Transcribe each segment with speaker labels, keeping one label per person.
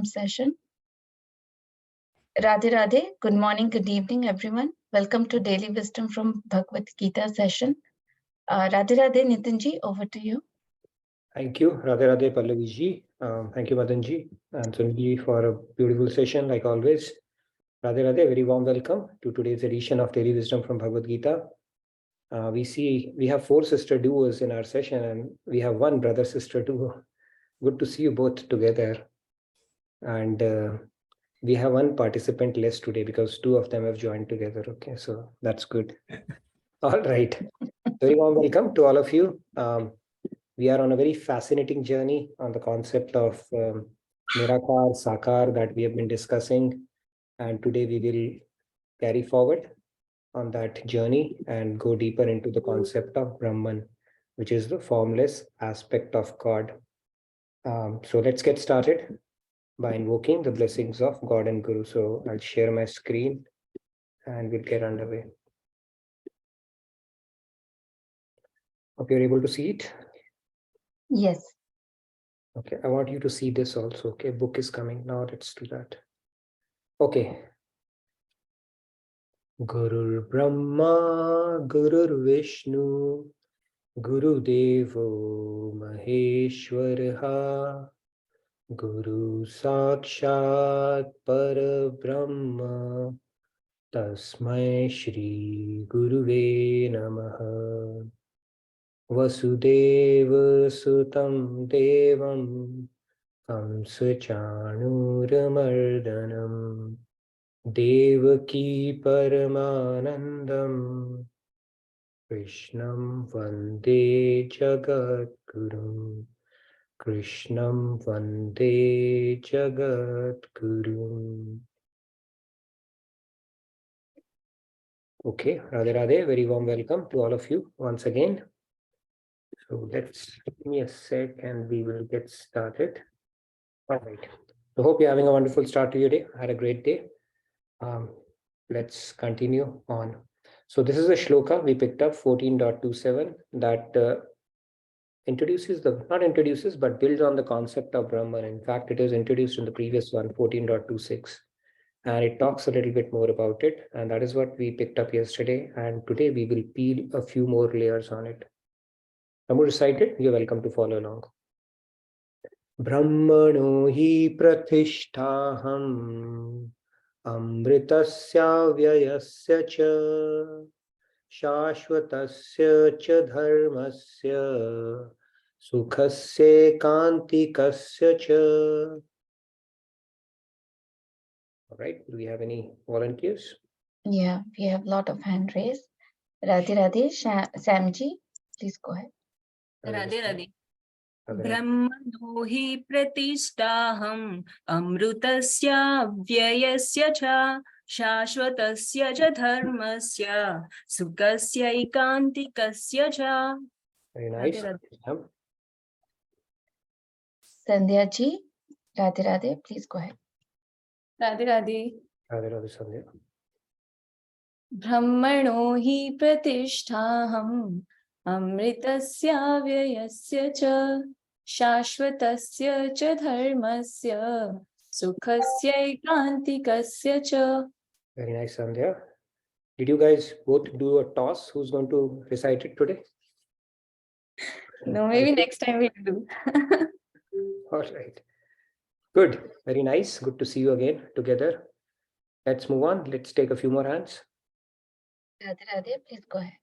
Speaker 1: wisdom session. Radhe Radhe, good morning, good evening, everyone. Welcome to Daily Wisdom from Bhagavad Gita session. Radhe Radhe, Nitinji, over to you.
Speaker 2: Thank you, Radhe Radhe Pallaviji. Thank you, Madanji and Sunji for a beautiful session, like always. Radhe Radhe, very warm welcome to today's edition of Daily Wisdom from Bhagavad Gita. We have 4 sister duos in our session and we have 1 brother sister duo. Good to see you both together. And we have 1 participant less today because 2 of them have joined together. Okay, so that's good. All right. Very warm welcome to all of you. We are on a very fascinating journey on the concept of Nirakar, Sakar that we have been discussing. And today we will carry forward on that journey and go deeper into the concept of Brahman, which is the formless aspect of God. So let's get started by invoking the blessings of God and Guru. So I'll share my screen and we'll get underway. Hope you're able to see it.
Speaker 1: Yes.
Speaker 2: Okay, I want you to see this also. Okay, book is coming now. Let's do that. Okay. Gurur Brahma, Gurur Vishnu, Guru Devo Maheshwaraha, Guru Sakshat Parabrahma, Tasmai Shri Guruve Namaha. Vasudeva Sutam Devam Kamsachanuramardanam Devaki Paramanandam Krishnam Vande Jagadgurum Krishnam Vande Jagadgurum. Okay, Radhe Radhe, very warm welcome to all of you once again. So give me a sec and we will get started. All right. So hope you're having a wonderful start to your day. I had a great day. Let's continue on. So this is a shloka we picked up, 14.27, that but builds on the concept of Brahman. In fact, it is introduced in the previous one, 14.26. And it talks a little bit more about it. And that is what we picked up yesterday. And today we will peel a few more layers on it. I'm going to recite it. You're welcome to follow along. Brahmano hi prathisthaham amritasya vyayasya cha shashvatasya cha dharmasya sukhasya kantikasya cha. All right, do we have any volunteers?
Speaker 1: Yeah, we have a lot of hand raised. Radhe Radhe, Samji, please go ahead.
Speaker 3: Radhe Radhe. Brahmano hi pratishthaham amrutasya vyayasya cha shashvatasya cha dharmasya sukhasya ikantikasya cha.
Speaker 2: Very nice.
Speaker 1: Sandhya ji, Radhe Radhe, please go ahead.
Speaker 3: Radhe Radhe.
Speaker 2: Radhe Radhe Sandhya.
Speaker 3: Brahmano hi pratishthaham amritasya vyayasya cha shashvatasya cha dharmasya sukhasya ikantikasya cha.
Speaker 2: Very nice, Sandhya. Did you guys both do a toss? Who's going to recite it today?
Speaker 3: No, maybe next time we'll do.
Speaker 2: All right. Good. Very nice. Good to see you again together. Let's move on. Let's take a few more hands.
Speaker 1: Radhe Radhe, please go ahead.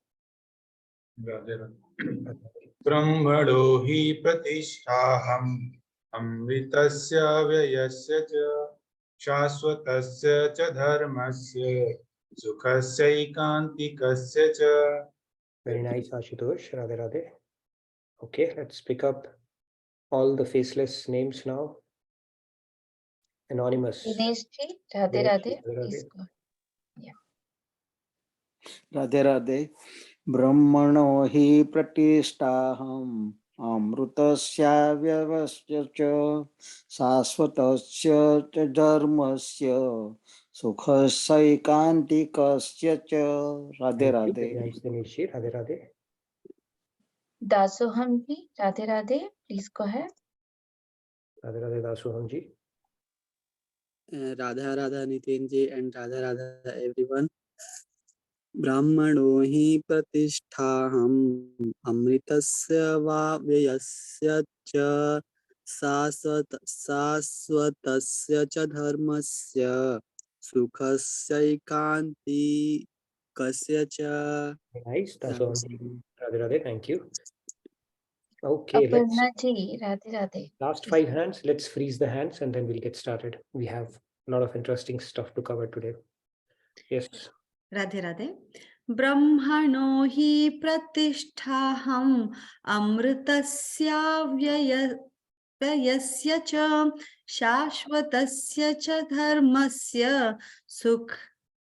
Speaker 4: Brahmano hi pratishthaham amritasya vyayasya cha shashvatasya cha dharmasya sukhasya ikantikasya cha.
Speaker 2: Very nice, Ashutosh. Radhe Radhe. Okay, let's pick up all the faceless names now. Anonymous.
Speaker 1: Dinesh ji, Radhe Radhe, please go ahead. Yeah.
Speaker 5: Radhe Radhe. Brahmano hi pratishthaham amrutasya vyayasya cha sasvatasya cha dharmasya sukhasya ikantikasya cha. Radhe Radhe.
Speaker 2: Nice, Dinesh ji. Radhe Radhe.
Speaker 1: Dasoham ji, Radhe Radhe, please go ahead.
Speaker 2: Radhe Radhe Dasoham ji.
Speaker 6: Radha Radha Nitin ji and Radha Radha everyone. Brahmano hi pratishthaham amritasya va vyasya cha sasvatasya cha dharmasya sukhasya ikanti kasya cha.
Speaker 2: Nice. That's all. Radhe Radhe. Thank you. Okay, let's
Speaker 1: Aparna ji, Radhe Radhe.
Speaker 2: last 5 hands. Let's freeze the hands and then we'll get started. We have a lot of interesting stuff to cover today. Yes.
Speaker 7: Radhe Radhe. Brahmano hi pratishthaham amritasya vyayasya cha shashvatasya cha dharmasya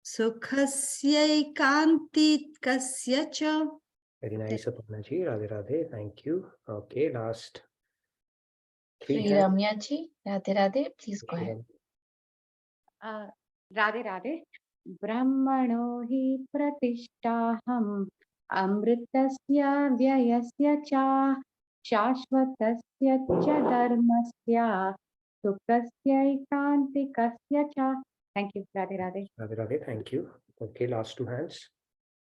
Speaker 7: sukhasya ikantikasya cha.
Speaker 2: Very nice, Aparna ji. Radhe Radhe. Thank you. Okay, last 3
Speaker 1: Sri
Speaker 2: hands.
Speaker 1: Ramya ji, Radhe Radhe. Please go ahead.
Speaker 3: Radhe Radhe. Brahmano hi pratishthaham amritasya vyayasya cha shashvatasya cha dharmasya sukhasya ikantikasya cha. Thank you, Radhe Radhe.
Speaker 2: Radhe Radhe. Thank you. Okay, last 2 hands.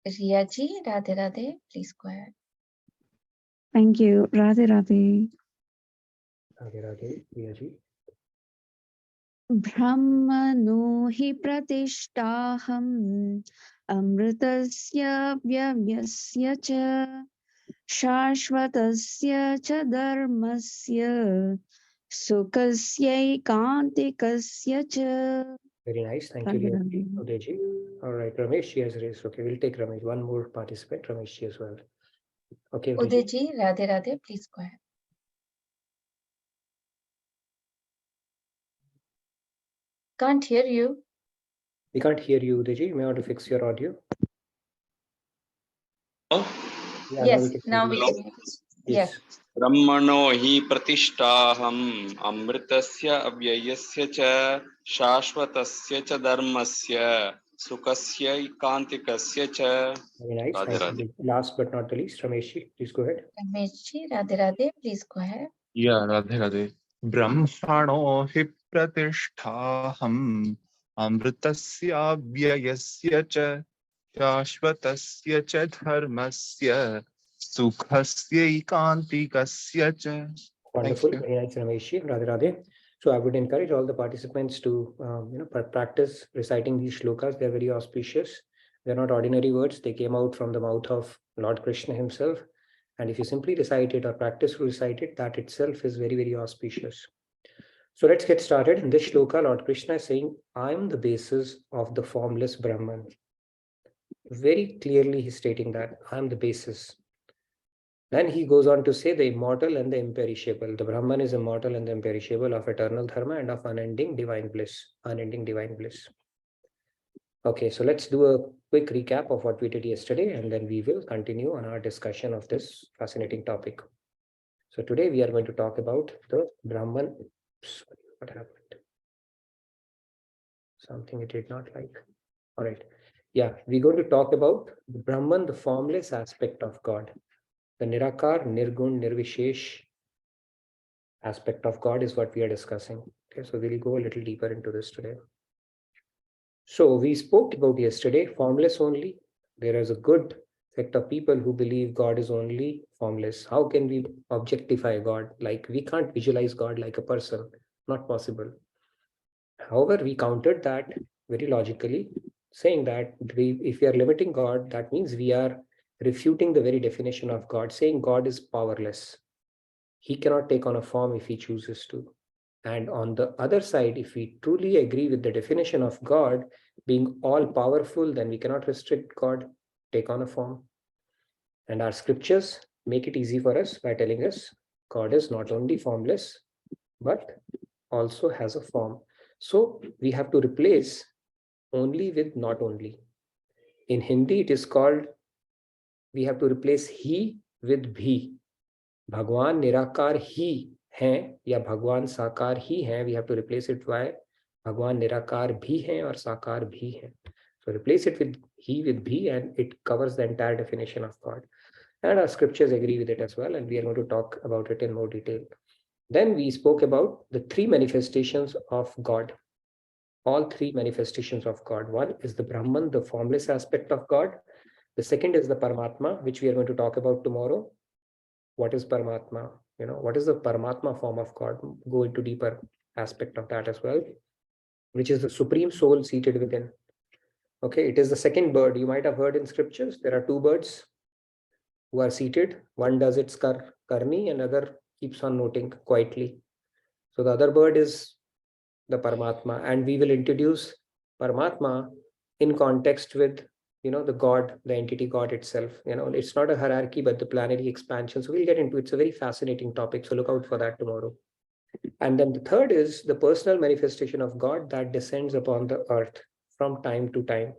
Speaker 1: Riya ji, Radhe Radhe. Please go ahead.
Speaker 8: Thank you. Radhe Radhe.
Speaker 2: Radhe Radhe. Riya ji.
Speaker 8: Brahmano hi pratishthaham amritasya vyayasya cha shashvatasya cha dharmasya sukhasya ikantikasya cha.
Speaker 2: Very nice. Thank you,
Speaker 8: Radhe
Speaker 2: Riya
Speaker 8: Radhe.
Speaker 2: ji. Uday ji. All right, Ramesh ji has raised. Okay, we'll take Ramesh. One more participant, Ramesh ji as well. Okay, Uday
Speaker 1: Uday
Speaker 2: ji.
Speaker 1: ji, Radhe Radhe. Please go ahead. Can't hear you.
Speaker 2: We can't hear you, Uday ji. You may want to fix your audio. Yeah,
Speaker 1: Yes,
Speaker 2: can
Speaker 1: now
Speaker 2: hear
Speaker 1: we
Speaker 2: you.
Speaker 1: can hear.
Speaker 2: Yes.
Speaker 9: ब्रह्मणो हि प्रतिष्ठाहम् अमृतस्य अव्ययस्य च शाश्वतस्य च धर्मस्य सुखस्य एकान्तिकस्य च.
Speaker 2: Very nice.
Speaker 9: Radhe
Speaker 2: Thank
Speaker 9: Radhe.
Speaker 2: you. Last but not the least, Ramesh ji, please go ahead.
Speaker 1: Ramesh ji, Radhe Radhe. Please go ahead.
Speaker 4: Yeah, Radhe Radhe. Brahmano hi pratishthaham amritasya vyayasya cha shashvatasya cha dharmasya sukhasya ikantikasya cha.
Speaker 2: Wonderful. Very nice, Ramesh ji. Radhe Radhe. So I would encourage all the participants to practice reciting these shlokas. They're very auspicious. They're not ordinary words. They came out from the mouth of Lord Krishna himself. And if you simply recite it or practice to recite it, that itself is very, very auspicious. So let's get started. In this shloka, Lord Krishna is saying, I am the basis of the formless Brahman. Very clearly he's stating that I am the basis. Then he goes on to say the immortal and the imperishable. The Brahman is immortal and the imperishable, of eternal dharma and of unending divine bliss. Unending divine bliss. Okay, so let's do a quick recap of what we did yesterday, and then we will continue on our discussion of this fascinating topic. So today we are going to talk about the Brahman. Sorry, what happened? Something it did not like. All right. Yeah, we're going to talk about the Brahman, the formless aspect of God. The Nirakar, Nirgun, Nirvishesh aspect of God is what we are discussing. Okay, so we'll go a little deeper into this today. So we spoke about yesterday, formless only. There is a good sect of people who believe God is only formless. How can we objectify God? Like we can't visualize God like a person, not possible. However, we countered that very logically, saying that if we are limiting God, that means we are refuting the very definition of God, saying God is powerless. He cannot take on a form if he chooses to. And on the other side, if we truly agree with the definition of God being all powerful, then we cannot restrict God, take on a form. And our scriptures make it easy for us by telling us God is not only formless, but also has a form. So we have to replace only with not only. In Hindi, it is called, we have to replace he with bhi. भगवान निराकार ही हैं या भगवान साकार ही हैं, we have to replace it by भगवान निराकार भी हैं और साकार भी हैं. So replace it with he with bhi and it covers the entire definition of God. And our scriptures agree with it as well, and we are going to talk about it in more detail. Then we spoke about the 3 manifestations of God. all three manifestations of God. One is the Brahman, the formless aspect of God. The second is the Paramatma, which we are going to talk about tomorrow. What is Paramatma? What is the Paramatma form of God? Go into deeper aspect of that as well, which is the supreme soul seated within. Okay, it is the second bird. You might have heard in scriptures, there are two birds who are seated. One does its karni, and other keeps on noting quietly. So the other bird is the Paramatma, and we will introduce Paramatma in context with the God, the entity God itself. It's not a hierarchy, but the planetary expansion. So we'll get into it. It's a very fascinating topic. So look out for that tomorrow. And then the third is the personal manifestation of God that descends upon the earth from time to time,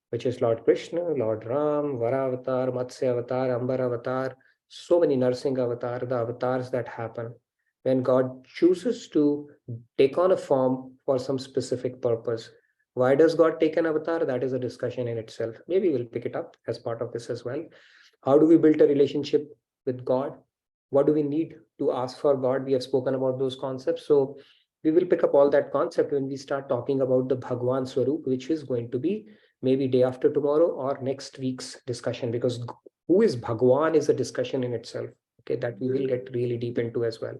Speaker 2: which is Lord Krishna, Lord Ram, Varavatar, Matsya Avatar, Ambar Avatar, so many Narsingh Avatar, the avatars that happen when God chooses to take on a form for some specific purpose. Why does God take an avatar? That is a discussion in itself. Maybe we'll pick it up as part of this as well. How do we build a relationship with God? What do we need to ask for God? We have spoken about those concepts. So we will pick up all that concept when we start talking about the Bhagwan Swarup, which is going to be maybe day after tomorrow or next week's discussion, because who is Bhagwan is a discussion in itself. Okay, that we will get really deep into as well.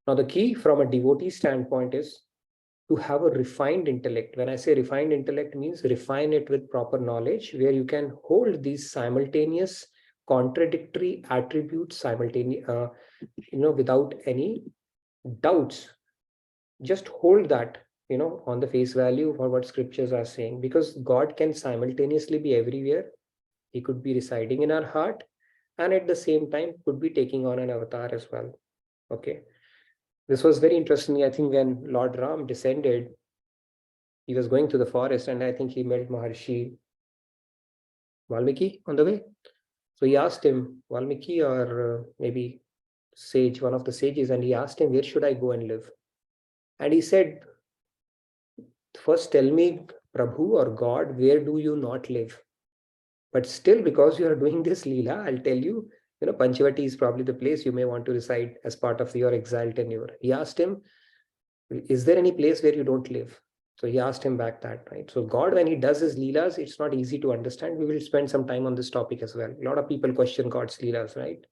Speaker 2: Now, the key from a devotee standpoint is to have a refined intellect. When I say refined intellect, means refine it with proper knowledge, where you can hold these simultaneous contradictory attributes simultaneously, without any doubts. Just hold that, on the face value for what scriptures are saying, because God can simultaneously be everywhere. He could be residing in our heart, and at the same time could be taking on an avatar as well. Okay. This was very interesting. I think when Lord Ram descended, he was going to the forest, and I think he met Maharshi Valmiki on the way. So he asked him, Valmiki or maybe sage, one of the sages, and he asked him, where should I go and live? And he said, first tell me, Prabhu or God, where do you not live? But still, because you are doing this Leela, I'll tell you, Panchavati is probably the place you may want to reside as part of your exile tenure. He asked him, is there any place where you don't live? So he asked him back that, right? So God, when he does his Leelas, it's not easy to understand. We will spend some time on this topic as well. A lot of people question God's Leelas, right?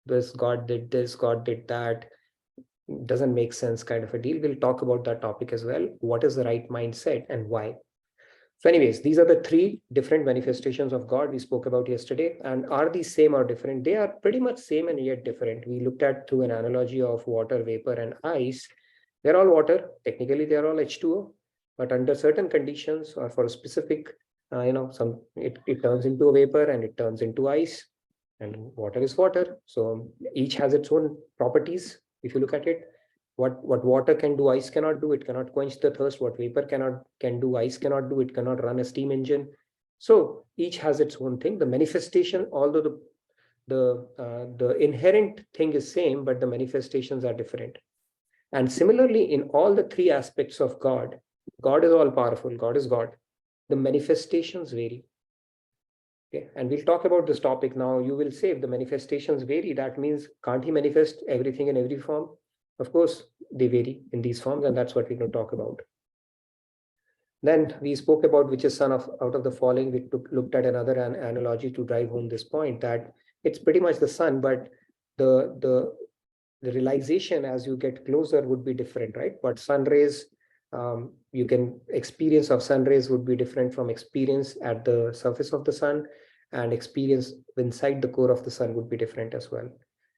Speaker 2: This God did this, God did that. Doesn't make sense kind of a deal. We'll talk about that topic as well. What is the right mindset and why? So anyways, these are the three different manifestations of God we spoke about yesterday. And are these same or different? They are pretty much same and yet different. We looked at through an analogy of water, vapor, and ice. They're all water. Technically, they're all H2O. But under certain conditions or for a specific, it turns into a vapor and it turns into ice. And water is water. So each has its own properties. If you look at it, what water can do, ice cannot do. It cannot quench the thirst. What vapor can do, ice cannot do. It cannot run a steam engine. So each has its own thing. The manifestation, although the inherent thing is same, but the manifestations are different. And similarly, in all the three aspects of God, God is all powerful. God is God. The manifestations vary. Okay, and we'll talk about this topic now. You will say if the manifestations vary, that means can't he manifest everything in every form? Of course, they vary in these forms, and that's what we're going to talk about. Then we spoke about which is son out of the following. We looked at another analogy to drive home this point, that it's pretty much the sun, but the realization as you get closer would be different, right? But sun rays, you can experience of sun rays would be different from experience at the surface of the sun, and experience inside the core of the sun would be different as well.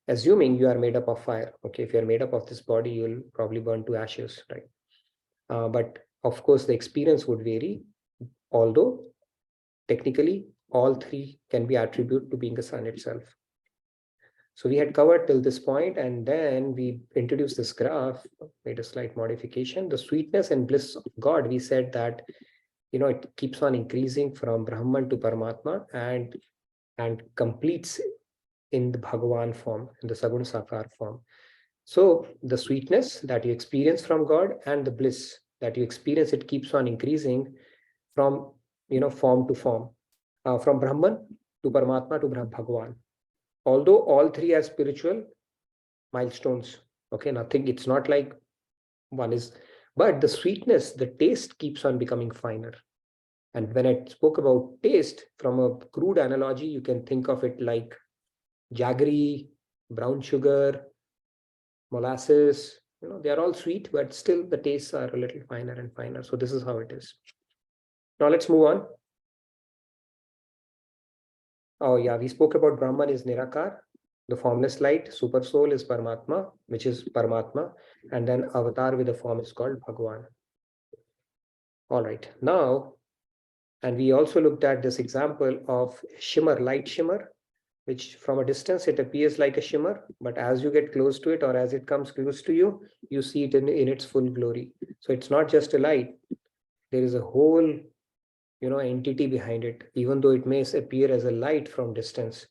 Speaker 2: Assuming you are made up of fire. Okay, if you're made up of this body, you'll probably burn to ashes, right? But of course, the experience would vary, although technically all three can be attributed to being the sun itself. So we had covered till this point, and then we introduced this graph, made a slight modification. The sweetness and bliss of God, we said that, it keeps on increasing from Brahman to Paramatma and completes in the Bhagavan form, in the Sagun Sakar form. So the sweetness that you experience from God and the bliss that you experience, it keeps on increasing from, form to form, from Brahman to Paramatma to Bhagavan. Although all three are spiritual milestones, okay, nothing, it's not like one is But the sweetness, the taste keeps on becoming finer. And when I spoke about taste, from a crude analogy, you can think of it like jaggery, brown sugar, molasses. They are all sweet, but still the tastes are a little finer and finer. So this is how it is. Now let's move on. Oh yeah, we spoke about Brahman is Nirakar, the formless light. Super soul is Paramatma, which is Paramatma. And then avatar with a form is called Bhagwan. All right, now, and we also looked at this example of shimmer, light shimmer, which from a distance it appears like a shimmer, but as you get close to it or as it comes close to you, you see it in its full glory. So it's not just a light. There is a whole entity behind it, even though it may appear as a light from distance.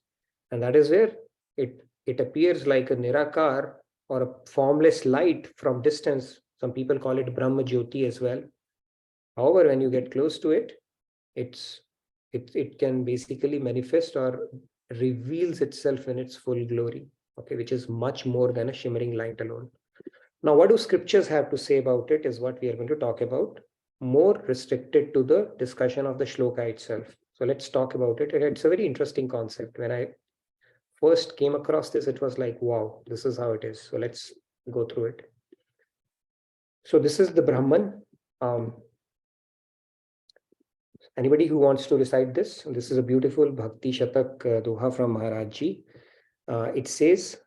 Speaker 2: And that is where it appears like a Nirakar or a formless light from distance. Some people call it Brahma Jyoti as well. However, when you get close to it, it can basically manifest or reveals itself in its full glory, okay, which is much more than a shimmering light alone. Now, what do scriptures have to say about it is what we are going to talk about, more restricted to the discussion of the shloka itself. So let's talk about it. It's a very interesting concept. When I first came across this, it was like, wow, this is how it is. So let's go through it. So this is the Brahman. Anybody who wants to recite this? This is a beautiful Bhakti Shatak Doha from Maharaj Ji. It says,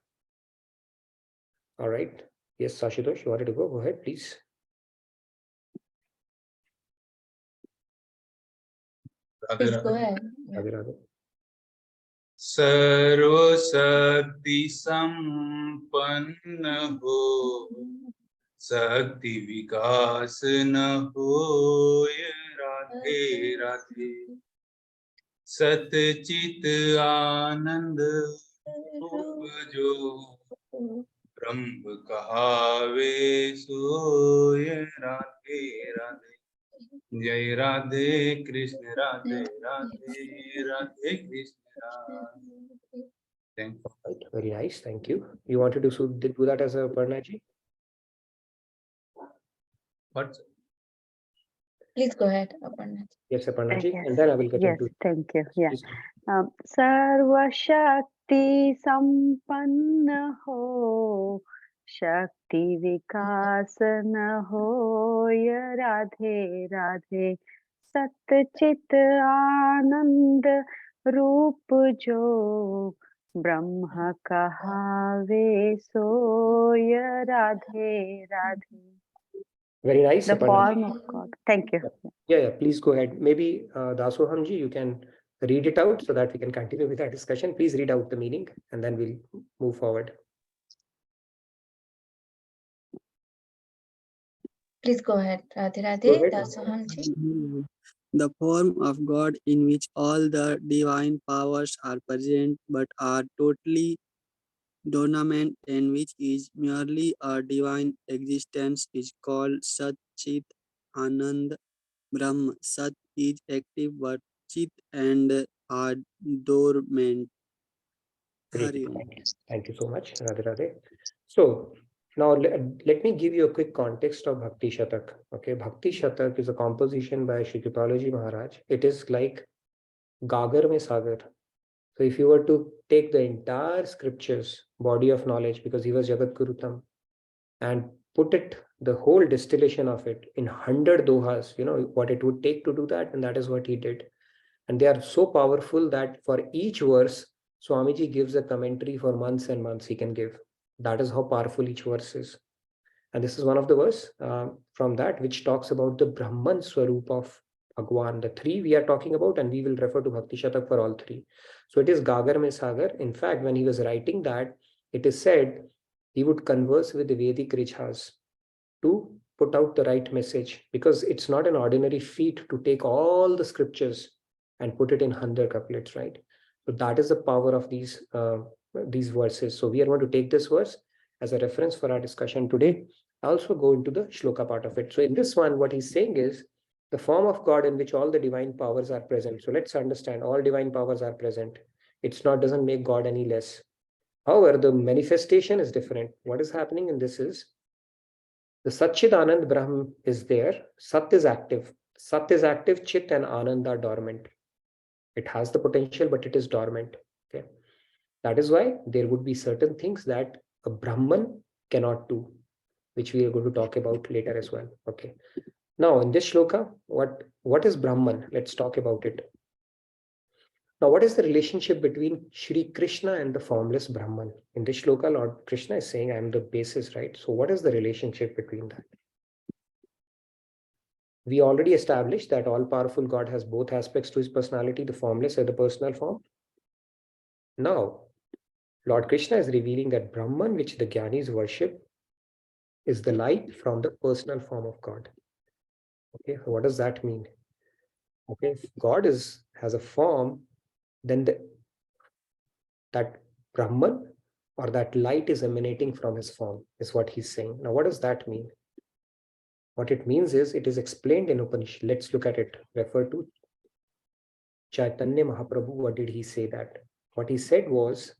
Speaker 2: all right. Yes, Sashutosh, you wanted to go? Go ahead, please.
Speaker 1: Please go ahead.
Speaker 2: Radhe Radhe.
Speaker 4: सर्व शक्ति संपन्न हो, शक्ति विकास न होय, राधे राधे। सतचित आनंद रूप जो ब्रह्म कहावे सोय, राधे राधे। जय Radhe Krishna Radhe Radhe, Radhe Krishna Radhe. Thank you.
Speaker 2: Right, very nice, thank you. You wanted to do that as a Parnaji?
Speaker 4: What?
Speaker 1: Please go ahead, Aparna.
Speaker 2: Yes, Aparnaji,
Speaker 8: Yes.
Speaker 2: and then I will get
Speaker 8: Yes,
Speaker 2: into.
Speaker 8: thank you. Yeah.
Speaker 2: Please.
Speaker 8: Sarva Shakti Sampanna Ho, Shakti Vikas na hoya, Radhe Radhe। सतचित आनंद रूप जो ब्रह्म कहावे सोय, Radhe Radhe.
Speaker 2: Very nice.
Speaker 8: The
Speaker 2: Aparna.
Speaker 8: form of God. Thank you.
Speaker 2: Yeah, please go ahead. Maybe Dasohamji, you can read it out so that we can continue with our discussion. Please read out the meaning and then we'll move forward.
Speaker 1: Please go ahead, Radhe
Speaker 2: Go
Speaker 1: Radhe,
Speaker 2: ahead.
Speaker 1: Dasohamji.
Speaker 6: The form of God in which all the divine powers are present but are totally dormant and which is merely a divine existence is called Sat Chit Anand Brahma. Sat is active but Chit and are dormant.
Speaker 2: Great. Thank you so much, Radhe Radhe. So now let me give you a quick context of Bhakti Shatak. Okay, Bhakti Shatak is a composition by Shri Kripalaji Maharaj. It is like Gagar mein Sagar. So if you were to take the entire scriptures, body of knowledge, because he was Jagat Gurutam, and put it, the whole distillation of it in 100 dohas, what it would take to do that, and that is what he did. And they are so powerful that for each verse, Swamiji gives a commentary for months and months he can give. That is how powerful each verse is. And this is one of the verse from that which talks about the Brahman Swarup of Bhagwan. The three we are talking about, and we will refer to Bhakti Shatak for all three. So it is Gagar mein Sagar. In fact, when he was writing that, it is said he would converse with the Vedic Rishas to put out the right message, because it's not an ordinary feat to take all the scriptures and put it in 100 couplets, right? So that is the power of these verses. So we are going to take this verse as a reference for our discussion today. I also go into the shloka part of it. So in this one, what he's saying is the form of God in which all the divine powers are present. So let's understand, all divine powers are present. Doesn't make God any less. However, the manifestation is different. What is happening in this is The Satchidanand Brahm is there. Sat is active. Sat is active, Chit and Anand are dormant. It has the potential, but it is dormant. Okay. That is why there would be certain things that a Brahman cannot do, which we are going to talk about later as well. Okay. Now, in this shloka, what is Brahman? Let's talk about it. Now, what is the relationship between Shri Krishna and the formless Brahman? In this shloka, Lord Krishna is saying, I am the basis, right? So what is the relationship between that? We already established that all-powerful God has both aspects to his personality, the formless and the personal form. Now, Lord Krishna is revealing that Brahman, which the Gyanis worship, is the light from the personal form of God. Okay, so what does that mean? Okay, if God has a form, then that Brahman or that light is emanating from his form, is what he's saying. Now, what does that mean? What it means is, it is explained in Upanishad. Let's look at it. Refer to Chaitanya Mahaprabhu. What did he say that? What he said was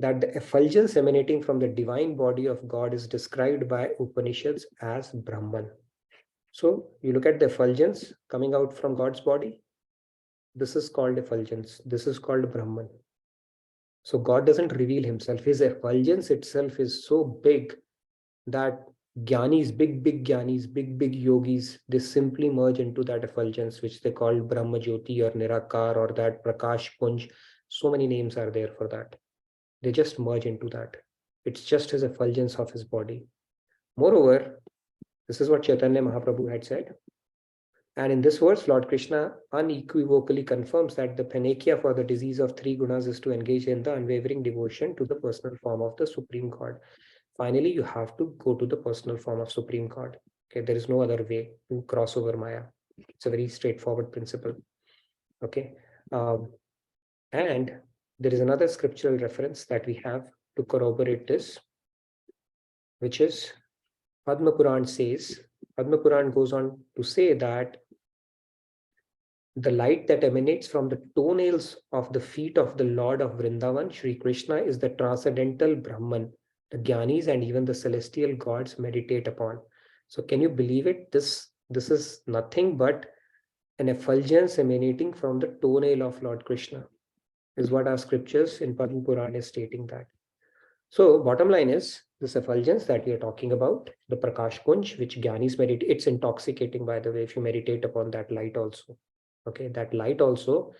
Speaker 2: that the effulgence emanating from the divine body of God is described by Upanishads as Brahman. So you look at the effulgence coming out from God's body. This is called effulgence. This is called Brahman. So God doesn't reveal himself. His effulgence itself is so big that Gyanis, big Gyanis, big yogis, they simply merge into that effulgence, which they call Brahma Jyoti or Nirakar or that Prakash Punj. So many names are there for that. They just merge into that. It's just his effulgence of his body. Moreover, this is what Chaitanya Mahaprabhu had said. And in this verse, Lord Krishna unequivocally confirms that the panacea for the disease of three gunas is to engage in the unwavering devotion to the personal form of the Supreme God. Finally, you have to go to the personal form of Supreme God. Okay, there is no other way to cross over Maya. It's a very straightforward principle. Okay, and there is another scriptural reference that we have to corroborate this, which is Padma Puran says, Padma Puran goes on to say that the light that emanates from the toenails of the feet of the Lord of Vrindavan, Shri Krishna, is the transcendental Brahman the Gyanis and even the celestial gods meditate upon. So can you believe it? This is nothing but an effulgence emanating from the toenail of Lord Krishna, is what our scriptures in Padma Puran is stating that. So bottom line is, this effulgence that we are talking about, the Prakash Kunj, which Gyanis meditate, it's intoxicating, by the way, if you meditate upon that light also. Okay, that light also,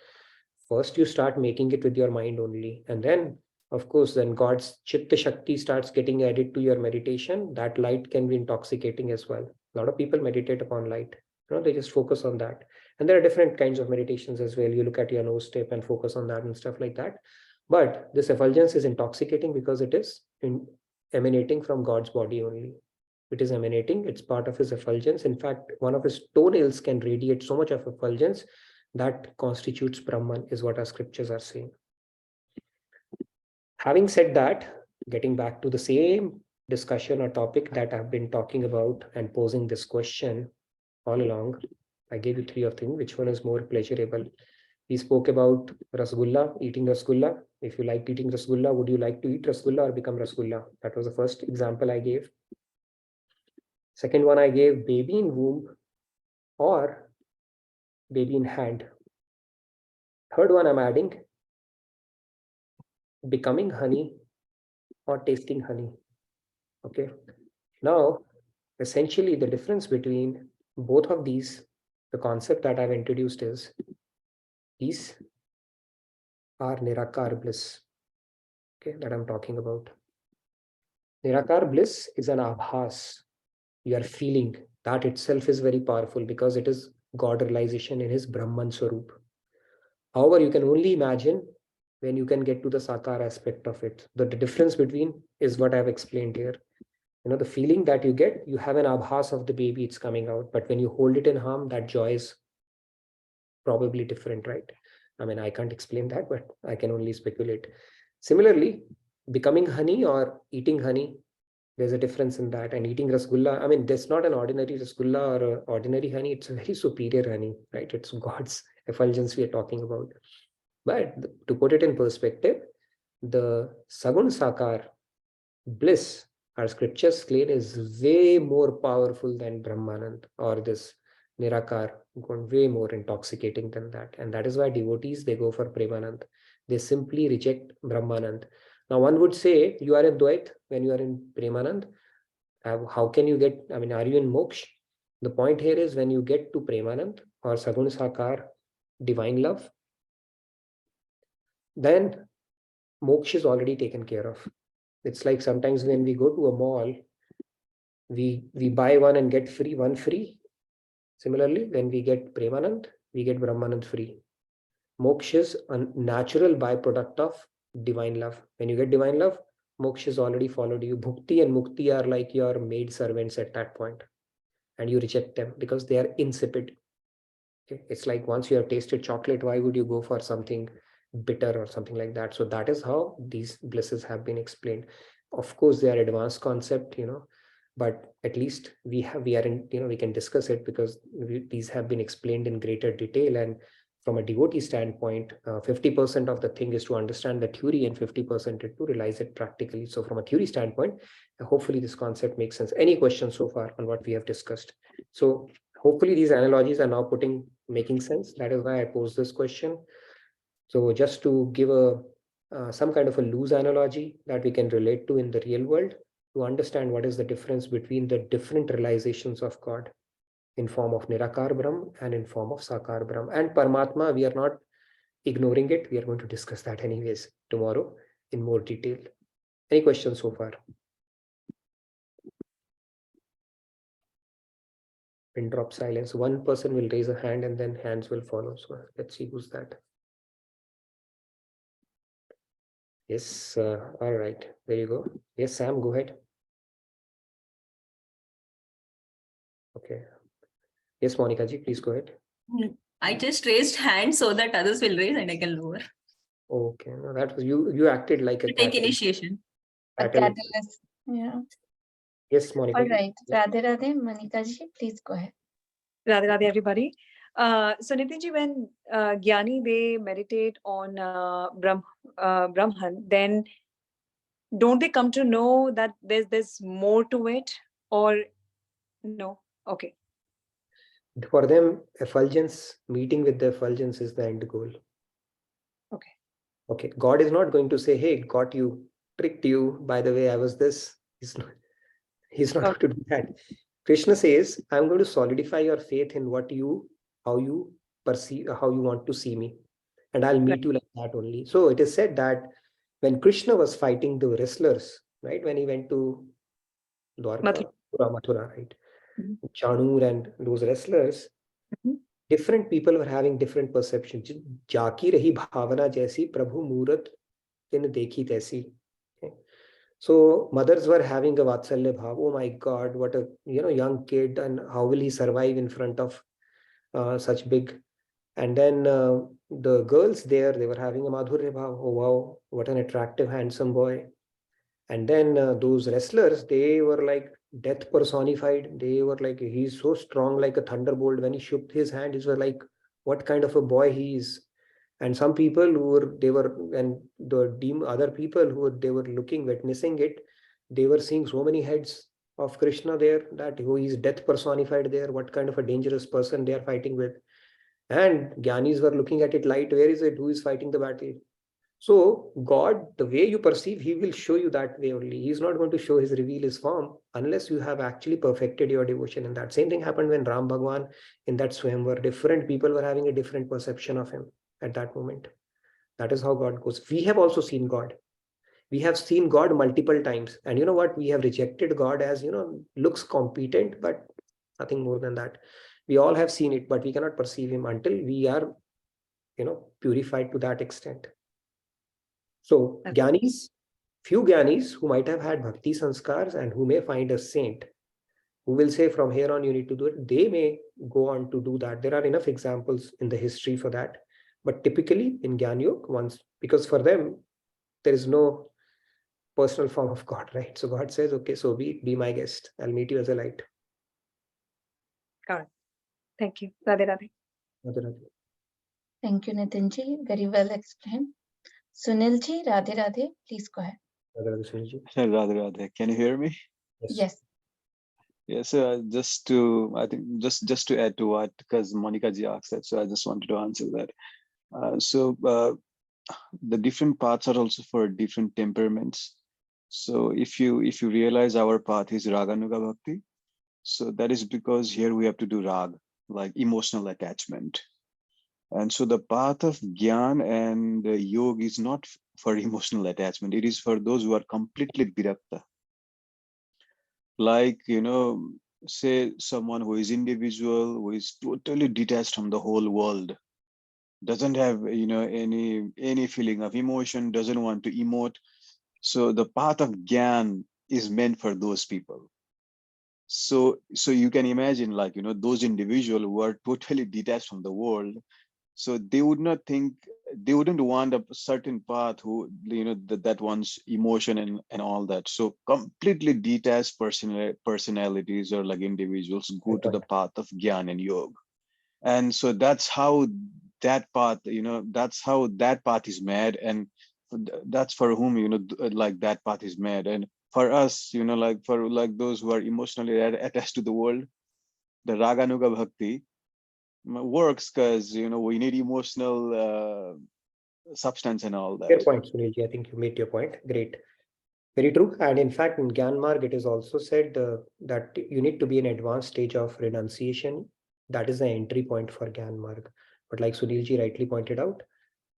Speaker 2: first you start making it with your mind only, and then of course then God's Chitta Shakti starts getting added to your meditation. That light can be intoxicating as well. A lot of people meditate upon light, they just focus on that. And there are different kinds of meditations as well. You look at your nose tip and focus on that and stuff like that. But this effulgence is intoxicating because it is emanating from God's body only. It is emanating, it's part of his effulgence. In fact, one of his toenails can radiate so much of effulgence that constitutes Brahman, is what our scriptures are saying. Having said that, getting back to the same discussion or topic that I've been talking about and posing this question all along, I gave you three of them. Which one is more pleasurable? We spoke about Rasgulla, eating Rasgulla. If you liked eating Rasgulla, would you like to eat Rasgulla or become Rasgulla? That was the first example I gave. Second one I gave, baby in womb or baby in hand. Third one I'm adding, becoming honey or tasting honey. Okay. Now, essentially the difference between both of these, the concept that I've introduced is, these are Nirakar bliss. Okay, that I'm talking about. Nirakar bliss is an abhas. You are feeling that itself is very powerful because it is God realization in his Brahman Swarup. However, you can only imagine when you can get to the Sakar aspect of it. The difference between is what I've explained here. The feeling that you get, you have an abhas of the baby, it's coming out. But when you hold it in arm, that joy is probably different, right? I mean, I can't explain that, but I can only speculate. Similarly, becoming honey or eating honey, there's a difference in that. And eating Rasgulla, I mean, there's not an ordinary Rasgulla or ordinary honey. It's a very superior honey, right? It's God's effulgence we are talking about. But to put it in perspective, the Sagun Sakar bliss our scriptures claim is way more powerful than Brahmanand or this Nirakar, way more intoxicating than that. And that is why devotees, they go for Premanand. They simply reject Brahmanand. Now, one would say, you are in Dvait when you are in Premanand. How can you get, I mean, are you in Moksha? The point here is when you get to Premanand or Sagun Sakar, divine love, then Moksha is already taken care of. It's like sometimes when we go to a mall, we buy one and get free, one free. Similarly, when we get Premanand, we get Brahmanand free. Moksha is a natural byproduct of divine love. When you get divine love, moksha has already followed you. Bhukti and mukti are like your maid servants at that point, and you reject them because they are insipid. Okay? It's like once you have tasted chocolate, why would you go for something bitter or something like that? So that is how these blisses have been explained. Of course, they are advanced concept, but at least we can discuss it because these have been explained in greater detail. And from a devotee standpoint, 50% of the thing is to understand the theory and 50% to realize it practically. So from a theory standpoint, hopefully this concept makes sense. Any questions so far on what we have discussed? So hopefully these analogies are now making sense. That is why I posed this question. So just to give some kind of a loose analogy that we can relate to in the real world, to understand what is the difference between the different realizations of God in form of Nirakar Brahm and in form of Sakar Brahm. And Paramatma, we are not ignoring it. We are going to discuss that anyways tomorrow in more detail. Any questions so far? Pin drop silence. One person will raise a hand and then hands will follow. So let's see who's that. Yes, all right. There you go. Yes, Sam, go ahead. Okay. Yes, Monica ji, please go ahead.
Speaker 10: I just raised hand so that others will raise and I can lower.
Speaker 2: Okay, no, that was you acted like a
Speaker 10: Take initiation.
Speaker 1: A catalyst. Yeah.
Speaker 2: Yes, Monica.
Speaker 1: All right. Radhe Radhe, Monica ji, please go ahead.
Speaker 11: Radhe Radhe, everybody. So Nitinji, when Gyani, they meditate on Brahman, then don't they come to know that there's more to it, or no? Okay.
Speaker 2: For them, effulgence, meeting with the effulgence is the end goal.
Speaker 11: Okay.
Speaker 2: Okay. God is not going to say, hey, got you, tricked you. By the way, I was this. He's not going to do that. Krishna says, I'm going to solidify your faith in how you perceive, how you want to see me. And I'll meet you like that only. So it is said that when Krishna was fighting the wrestlers, right? When he went to Dwarka, Mathura, right? Chanur and those wrestlers, different people were having different perceptions. Jaki rahi bhavana jaisi prabhu murat tin dekhi taisi. So mothers were having a vatsalya bhav. Oh my God, what a young kid, and how will he survive in front of such big? And then the girls there, they were having a madhurya bhav. Oh wow, what an attractive, handsome boy. And then those wrestlers, they were like death personified. They were like, he's so strong like a thunderbolt. When he shook his hand, it was like, what kind of a boy he is. And some people and the other people they were looking, witnessing it, they were seeing so many heads of Krishna there that he's death personified there. What kind of a dangerous person they are fighting with. And Gyanis were looking at it light. Where is it? Who is fighting the battle? So God, the way you perceive, he will show you that way only. He's not going to reveal his form unless you have actually perfected your devotion. And that same thing happened when Ram Bhagwan in that Swayamvar, different people were having a different perception of him at that moment. That is how God goes. We have also seen God. We have seen God multiple times. And you know what? We have rejected God as, looks competent, but nothing more than that. We all have seen it, but we cannot perceive him until we are, purified to that extent. So few Gyanis who might have had bhakti sanskars and who may find a saint who will say from here on you need to do it, they may go on to do that. There are enough examples in the history for that. But typically in Gyan Yoga, because for them, there is no personal form of God, right? So God says, okay, so be my guest. I'll meet you as a light.
Speaker 11: Got it. Thank you. Radhe Radhe.
Speaker 2: Radhe Radhe.
Speaker 1: Thank you, Nitinji. Very well explained. Sunilji, Radhe Radhe, please go ahead.
Speaker 2: Radhe Radhe, Sunilji.
Speaker 12: Radhe Radhe. Can you hear me?
Speaker 1: Yes.
Speaker 12: Yes, just to, I think, just to add to what, because Monica ji asked that, so I just wanted to answer that. The different paths are also for different temperaments. So if you realize our path is Raganuga Bhakti, so that is because here we have to do rag, like emotional attachment. And so the path of Gyan and Yoga is not for emotional attachment. It is for those who are completely virakta. Like, say someone who is individual, who is totally detached from the whole world, doesn't have, any feeling of emotion, doesn't want to emote. So the path of Gyan is meant for those people. So you can imagine, like, those individuals who are totally detached from the world, so they wouldn't want a certain path who, that wants emotion and all that. So completely detached personalities or like individuals go to the path of Gyan and Yoga. And so that's how that path, that's how that path is made. And that's for whom, like that path is made. And for us, like for like those who are emotionally attached to the world, the Raganuga Bhakti works because, we need emotional substance and all that.
Speaker 2: Fair point, Sunilji. I think you made your point. Great. Very true. And in fact, in Gyan Marg, it is also said that you need to be in advanced stage of renunciation. That is the entry point for Gyan Marg. But like Sunilji rightly pointed out,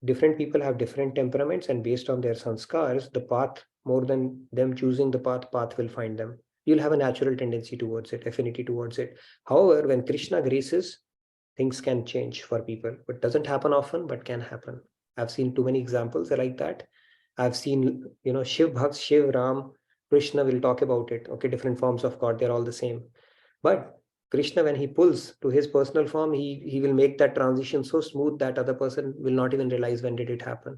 Speaker 2: different people have different temperaments, and based on their sanskars, the path, more than them choosing the path will find them. You'll have a natural tendency towards it, affinity towards it. However, when Krishna graces, things can change for people. But doesn't happen often, but can happen. I've seen too many examples like that. I've seen, Shiv Bhakt, Shiv, Ram, Krishna, will talk about it. Okay, different forms of God, they're all the same. But Krishna, when he pulls to his personal form, he will make that transition so smooth that other person will not even realize when did it happen.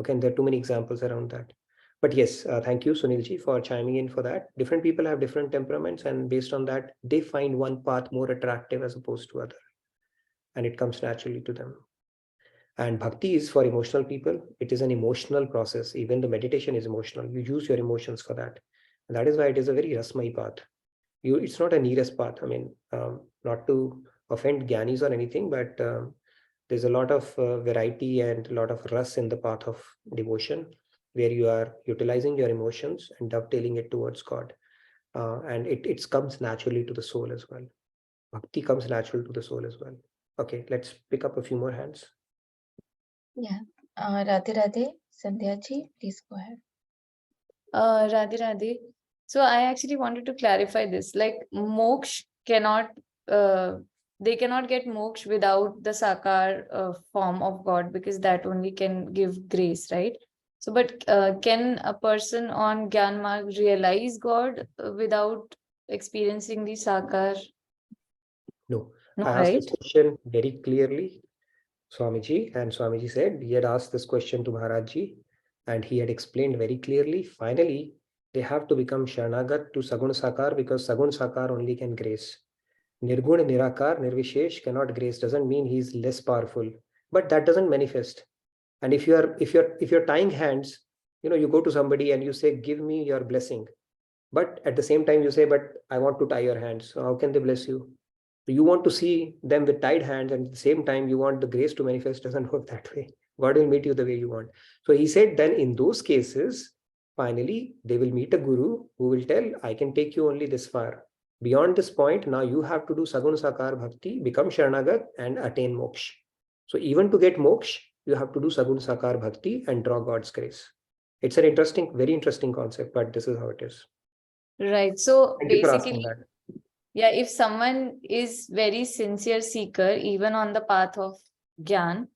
Speaker 2: Okay, and there are too many examples around that. But yes, thank you, Sunilji, for chiming in for that. Different people have different temperaments, and based on that, they find one path more attractive as opposed to other, and it comes naturally to them. And bhakti is for emotional people. It is an emotional process. Even the meditation is emotional. You use your emotions for that. And that is why it is a very rasmai path. It's not a neerest path. I mean, not to offend Gyanis or anything, but there's a lot of variety and a lot of ras in the path of devotion, where you are utilizing your emotions and dovetailing it towards God. And it comes naturally to the soul as well. Bhakti comes natural to the soul as well. Okay, let's pick up a few more hands.
Speaker 1: Yeah. Radhe Radhe, Sandhya ji, please go ahead.
Speaker 3: Radhe Radhe. So I actually wanted to clarify this. Like moksha cannot, they cannot get moksha without the sakar form of God, because that only can give grace, right? So, but can a person on Gyan Marg realize God without experiencing the sakar?
Speaker 2: No,
Speaker 3: No,
Speaker 2: I asked
Speaker 3: right?
Speaker 2: this question very clearly, Swamiji, and Swamiji said he had asked this question to Maharajji, and he had explained very clearly. Finally, they have to become Sharnagat to Sagun Sakar, because Sagun Sakar only can grace. Nirgun, Nirakar, Nirvishesh cannot grace. Doesn't mean he's less powerful, but that doesn't manifest. And if you're tying hands, you go to somebody and you say, "Give me your blessing," but at the same time you say, "But I want to tie your hands." So how can they bless you? You want to see them with tied hands, and at the same time you want the grace to manifest. Doesn't work that way. God will meet you the way you want. So he said, then in those cases, finally they will meet a guru who will tell, I can take you only this far. Beyond this point, now you have to do Sagun Sakar Bhakti, become Sharanagat and attain moksha. So even to get moksha, you have to do Sagun Sakar Bhakti and draw God's grace. It's an interesting, very interesting concept, but this is how it is.
Speaker 3: Right. So
Speaker 2: Thank you for asking
Speaker 3: basically,
Speaker 2: that.
Speaker 3: yeah, if someone is very sincere seeker, even on the path of Gyan,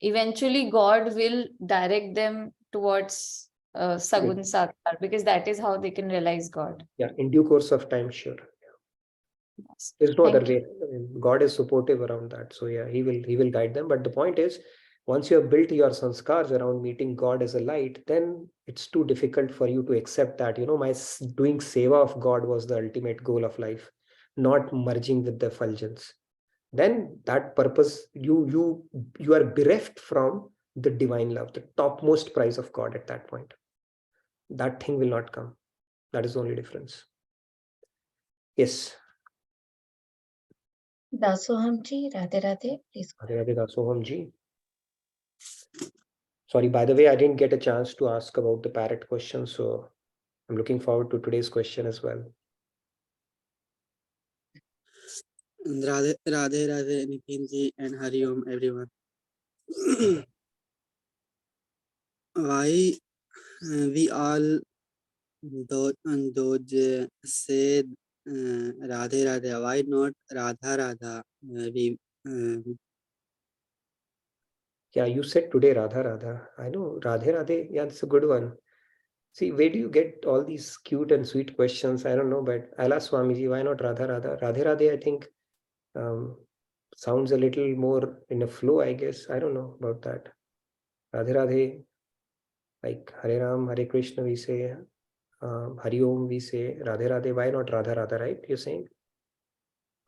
Speaker 3: eventually God will direct them towards Sagun Sakar, because that is how they can realize God.
Speaker 2: Yeah, in due course of time, sure.
Speaker 3: Yes.
Speaker 2: There's no other
Speaker 3: Thank you.
Speaker 2: way. I mean, God is supportive around that. So yeah, he will guide them. But the point is, once you have built your sanskars around meeting God as a light, then it's too difficult for you to accept that, my doing seva of God was the ultimate goal of life, not merging with the effulgence. Then that purpose, you are bereft from the divine love, the topmost prize of God at that point. that thing will not come. That is the only difference. Yes.
Speaker 1: Dasoham ji, Radhe Radhe, please.
Speaker 2: Radhe Radhe Dasoham ji. Sorry, by the way, I didn't get a chance to ask about the parrot question, so I'm looking forward to today's question as well.
Speaker 6: Radhe Radhe Nitin ji and Hari Om everyone. Why we all those said Radhe Radhe, why not Radha Radha?
Speaker 2: Yeah, you said today Radha Radha. I know Radhe Radhe. Yeah, it's a good one. See, where do you get all these cute and sweet questions? I don't know, but I'll ask Swamiji, why not Radha Radha? Radhe Radhe, I think, sounds a little more in a flow, I guess. I don't know about that. Radhe Radhe, like Hare Ram, Hare Krishna, we say, Hari Om, we say, Radhe Radhe. Why not Radha Radha, right? You're saying?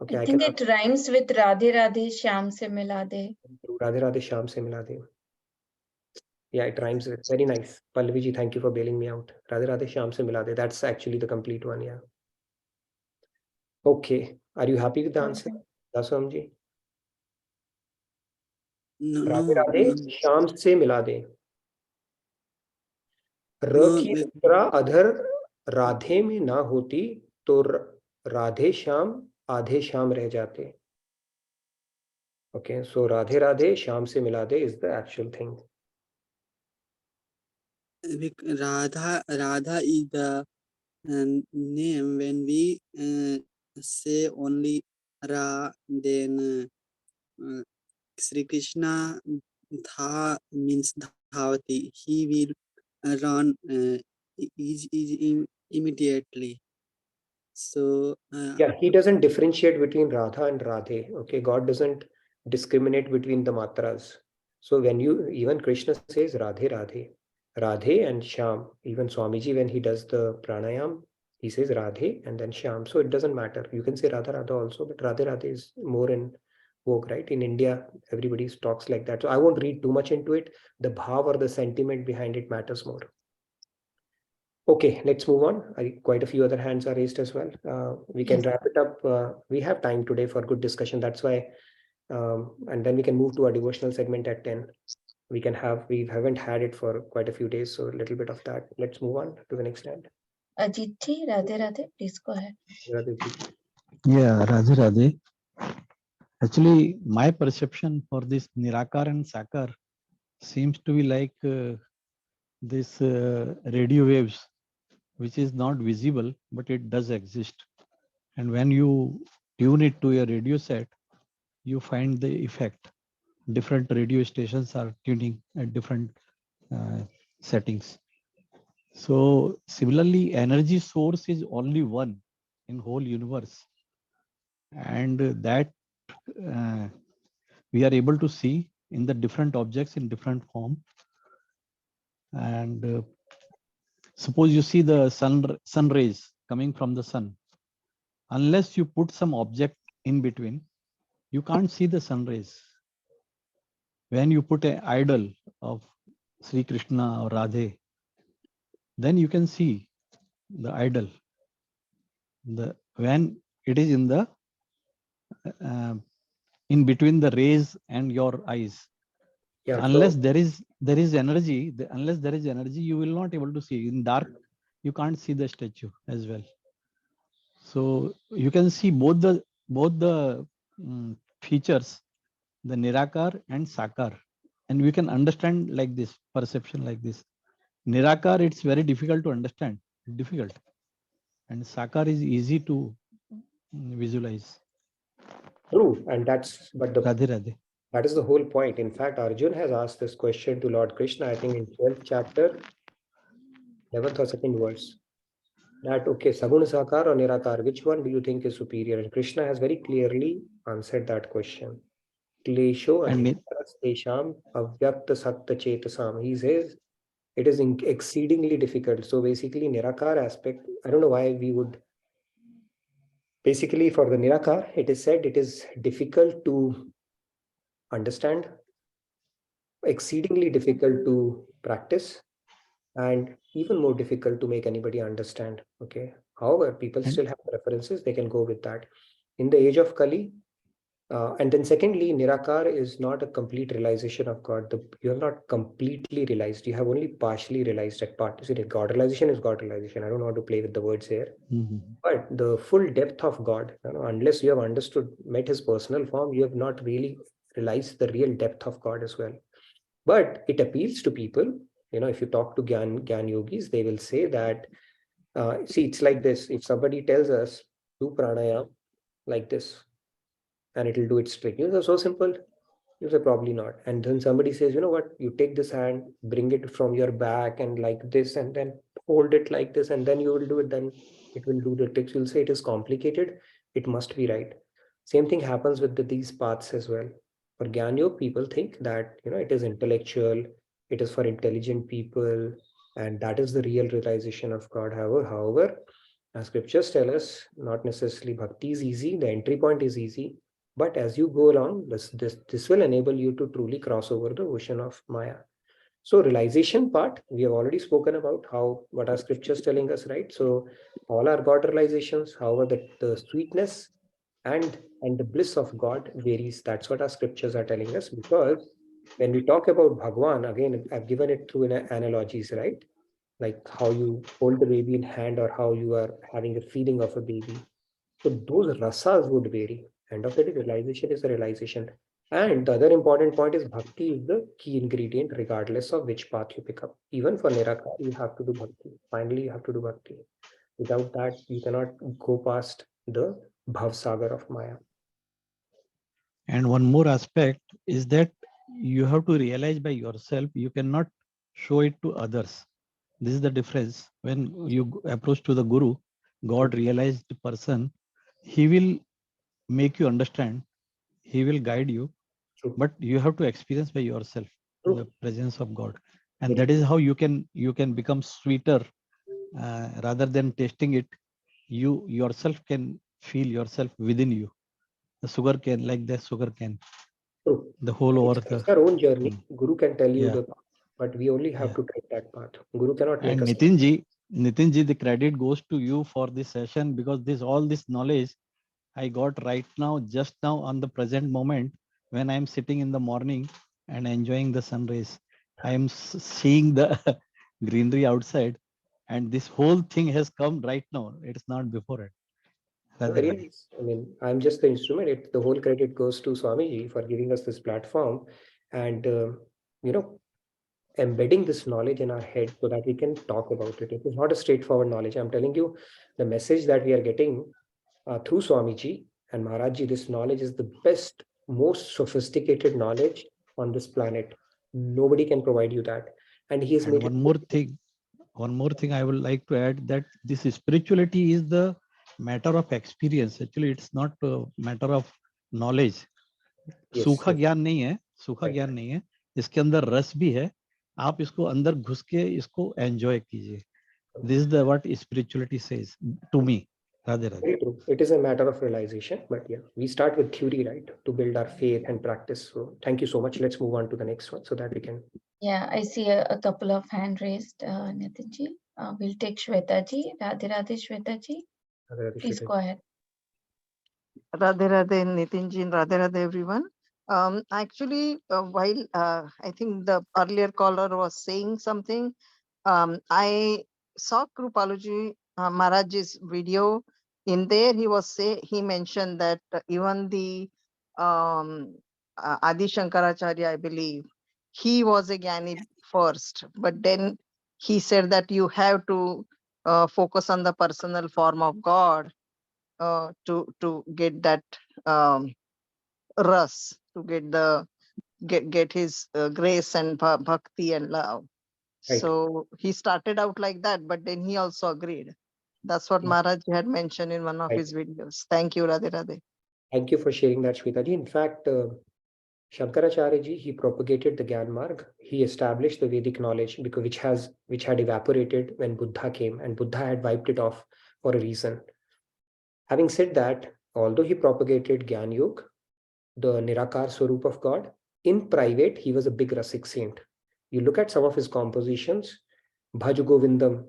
Speaker 2: Okay,
Speaker 1: I think it rhymes with Radhe Radhe, Shyam se mila de.
Speaker 2: Radhe Radhe, Shyam se mila de. Yeah, it rhymes with. Very nice. Pallavi ji, thank you for bailing me out. Radhe Radhe, Shyam se mila de. That's actually the complete one, yeah. Okay. Are you happy with the answer, Daswam ji? Radhe Radhe, Shyam se mila de. र की मुद्रा अधर राधे में ना होती तो राधे श्याम आधे श्याम रह जाते. Okay, so Radhe Radhe, Shyam se mila de is the actual thing.
Speaker 6: Radha is the name. When we say only Ra, then Sri Krishna Dha means Dhavati. He will run immediately. So
Speaker 2: yeah, he doesn't differentiate between Radha and Radhe. Okay, God doesn't discriminate between the matras. So when even Krishna says Radhe Radhe, Radhe and Shyam, even Swamiji when he does the pranayam, he says Radhe and then Shyam. So it doesn't matter. You can say Radha Radha also, but Radhe Radhe is more in vogue, right? In India, everybody talks like that. So I won't read too much into it. The bhav or the sentiment behind it matters more. Okay, let's move on. Quite a few other hands are raised as well. We can wrap it up. We have time today for good discussion. That's why, and then we can move to our devotional segment at 10. We haven't had it for quite a few days, so a little bit of that. Let's move on to the next hand.
Speaker 1: Ajit ji, Radhe Radhe, please go ahead.
Speaker 13: Yeah, Radhe Radhe. Actually, my perception for this Nirakar and Sakar seems to be like this radio waves, which is not visible, but it does exist. And when you tune it to a radio set, you find the effect. Different radio stations are tuning at different settings. So similarly, energy source is only one in whole universe. And that we are able to see in the different objects in different form. And suppose you see the sun rays coming from the sun. Unless you put some object in between, you can't see the sun rays. When you put an idol of Sri Krishna or Radhe, then you can see the idol. When it is in the in between the rays and your eyes. Yeah, unless there is energy, unless there is energy, you will not able to see. In dark, you can't see the statue as well. So you can see both the features, the Nirakar and Sakar, and we can understand like this, perception like this. Nirakar, it's very difficult to understand, and Sakar is easy to visualize.
Speaker 2: True, and that's
Speaker 13: Radhe Radhe.
Speaker 2: That is the whole point. In fact, Arjun has asked this question to Lord Krishna, I think in 12th chapter, 11th or 2nd verse. That, okay, Saguna Sakar or Nirakar, which one do you think is superior? And Krishna has very clearly answered that question. Klesho Adhikarash Avyakta Sakta Chetasam. He says it is exceedingly difficult. So basically, Nirakar aspect, I don't know why we would. Basically, for the Nirakar, it is said it is difficult to understand, exceedingly difficult to practice, and even more difficult to make anybody understand. Okay. However, people still have preferences, they can go with that. In the age of Kali, and then secondly, Nirakar is not a complete realization of God. You have not completely realized. You have only partially realized that part. See, God realization is God realization. I don't want to play with the words here. But the full depth of God, unless you have understood, met his personal form, you have not really realized the real depth of God as well. But it appeals to people. If you talk to Gyan yogis, they will say that, see, it's like this. If somebody tells us, do pranayam like this, and it will do its trick. It's so simple. You say probably not. And then somebody says, you know what, you take this hand, bring it from your back and like this, and then hold it like this, and then you will do it, then it will do the tricks. You'll say it is complicated. It must be right. Same thing happens with these paths as well. For Gyan Yoga, people think that, it is intellectual, it is for intelligent people, and that is the real realization of God. However, as scriptures tell us, not necessarily bhakti is easy, the entry point is easy, but as you go along, this will enable you to truly cross over the ocean of Maya. So realization part, we have already spoken about what our scriptures telling us, right? So all our God realizations, however, the sweetness and the bliss of God varies. That's what our scriptures are telling us, because when we talk about Bhagwan, again, I've given it through analogies, right? Like how you hold the baby in hand or how you are having a feeling of a baby. So those rasas would vary. End of the day, realization is a realization. And the other important point is bhakti is the key ingredient, regardless of which path you pick up. Even for Nirakar, you have to do bhakti. Finally, you have to do bhakti. Without that, you cannot go past the bhav sagar of Maya.
Speaker 13: And one more aspect is that you have to realize by yourself, you cannot show it to others. This is the difference. When you approach to the Guru, God realized person, he will make you understand, he will guide you, but you have to experience by yourself the presence of God. And that is how you can become sweeter rather than tasting it. You yourself can feel yourself within you. The sugar cane, like the sugar cane.
Speaker 2: True.
Speaker 13: The whole over the.
Speaker 2: It's our own journey. Guru can tell you
Speaker 13: Yeah.
Speaker 2: the path, but we only have to take that path. Guru cannot make
Speaker 13: And
Speaker 2: us.
Speaker 13: Nitinji, the credit goes to you for this session, because all this knowledge I got right now, just now on the present moment, when I'm sitting in the morning and enjoying the sun rays. I am seeing the greenery outside, and this whole thing has come right now. It's not before it.
Speaker 2: Very nice. I mean, I'm just the instrument. The whole credit goes to Swamiji for giving us this platform and, embedding this knowledge in our head so that we can talk about it. It is not a straightforward knowledge. I'm telling you, the message that we are getting through Swamiji and Maharajji, this knowledge is the best, most sophisticated knowledge on this planet. Nobody can provide you that. And he has made
Speaker 13: one more thing I would like to add, that this spirituality is the matter of experience. Actually, it's not a matter of knowledge. सूखा ज्ञान नहीं है, सूखा ज्ञान नहीं है, इसके अंदर रस भी है. आप इसको अंदर घुस के इसको एंजॉय कीजिए. This is what spirituality says to me. Radhe Radhe.
Speaker 2: Very true. It is a matter of realization, but yeah, we start with theory, right, to build our faith and practice. So thank you so much. Let's move on to the next one so that we can.
Speaker 1: Yeah, I see a couple of hand raised, Nitinji. We'll take Shwetaji. Radhe Radhe, Shwetaji. Please go ahead.
Speaker 14: Radhe Radhe, Nitinji, and Radhe Radhe, everyone. Actually, while I think the earlier caller was saying something, I saw Kripaluji Maharaj's video. In there, he mentioned that even the Adi Shankaracharya, I believe, he was a Jnani first, but then he said that you have to focus on the personal form of God to get that ras, to get his grace and bhakti and love.
Speaker 2: Right.
Speaker 14: So he started out like that, but then he also agreed. That's what Maharaj had mentioned in one of his videos. Thank you, Radhe Radhe.
Speaker 2: Thank you for sharing that, Shwetaji. In fact, Shankaracharya ji, he propagated the Gyan Marg. He established the Vedic knowledge because which had evaporated when Buddha came, and Buddha had wiped it off for a reason. Having said that, although he propagated Gyan Yoga, the Nirakar Swarup of God, in private, he was a big Rasik saint. You look at some of his compositions, Bhaj Govindam,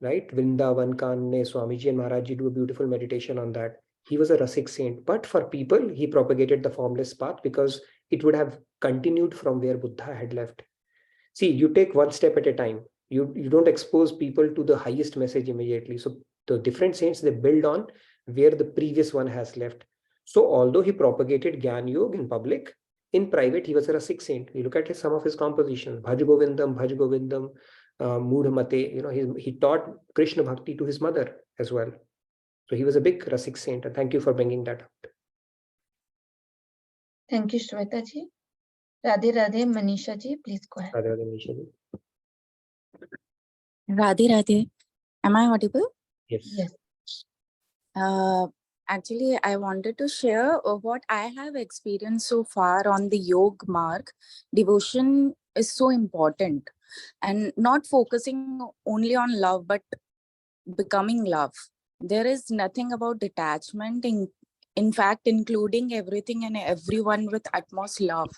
Speaker 2: right? Vrindavan Kanne, Swamiji and Maharaj Ji do a beautiful meditation on that. He was a Rasik saint, but for people, he propagated the formless path because it would have continued from where Buddha had left. See, you take one step at a time. You don't expose people to the highest message immediately. So the different saints, they build on where the previous one has left. So although he propagated Gyan Yoga in public, in private, he was a Rasik saint. You look at some of his compositions, Bhaj Govindam, Moodh Mate, he taught Krishna Bhakti to his mother as well. So he was a big Rasik saint, and thank you for bringing that up.
Speaker 1: Thank you, Shweta ji. Radhe Radhe, Manisha ji, please go ahead.
Speaker 2: Radhe Radhe, Manisha ji.
Speaker 15: Radhe Radhe. Am I audible?
Speaker 2: Yes.
Speaker 15: Actually, I wanted to share what I have experienced so far on the Yoga mark. Devotion is so important, and not focusing only on love, but becoming love. There is nothing about detachment, in fact, including everything and everyone with utmost love.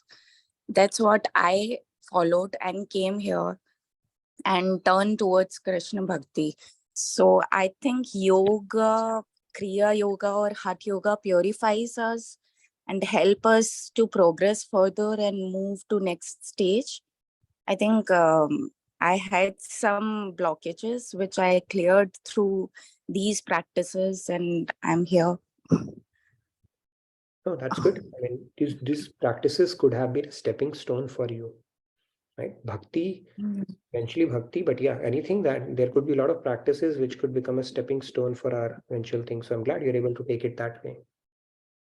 Speaker 15: That's what I followed and came here and turned towards Krishna Bhakti. So I think yoga, Kriya Yoga or Hatha Yoga purifies us and help us to progress further and move to next stage. I think I had some blockages which I cleared through these practices, and I'm here.
Speaker 2: Oh, that's good. I mean, these practices could have been a stepping stone for you, right? Bhakti, eventually bhakti, but yeah, anything that there could be a lot of practices which could become a stepping stone for our eventual thing. So I'm glad you're able to take it that way.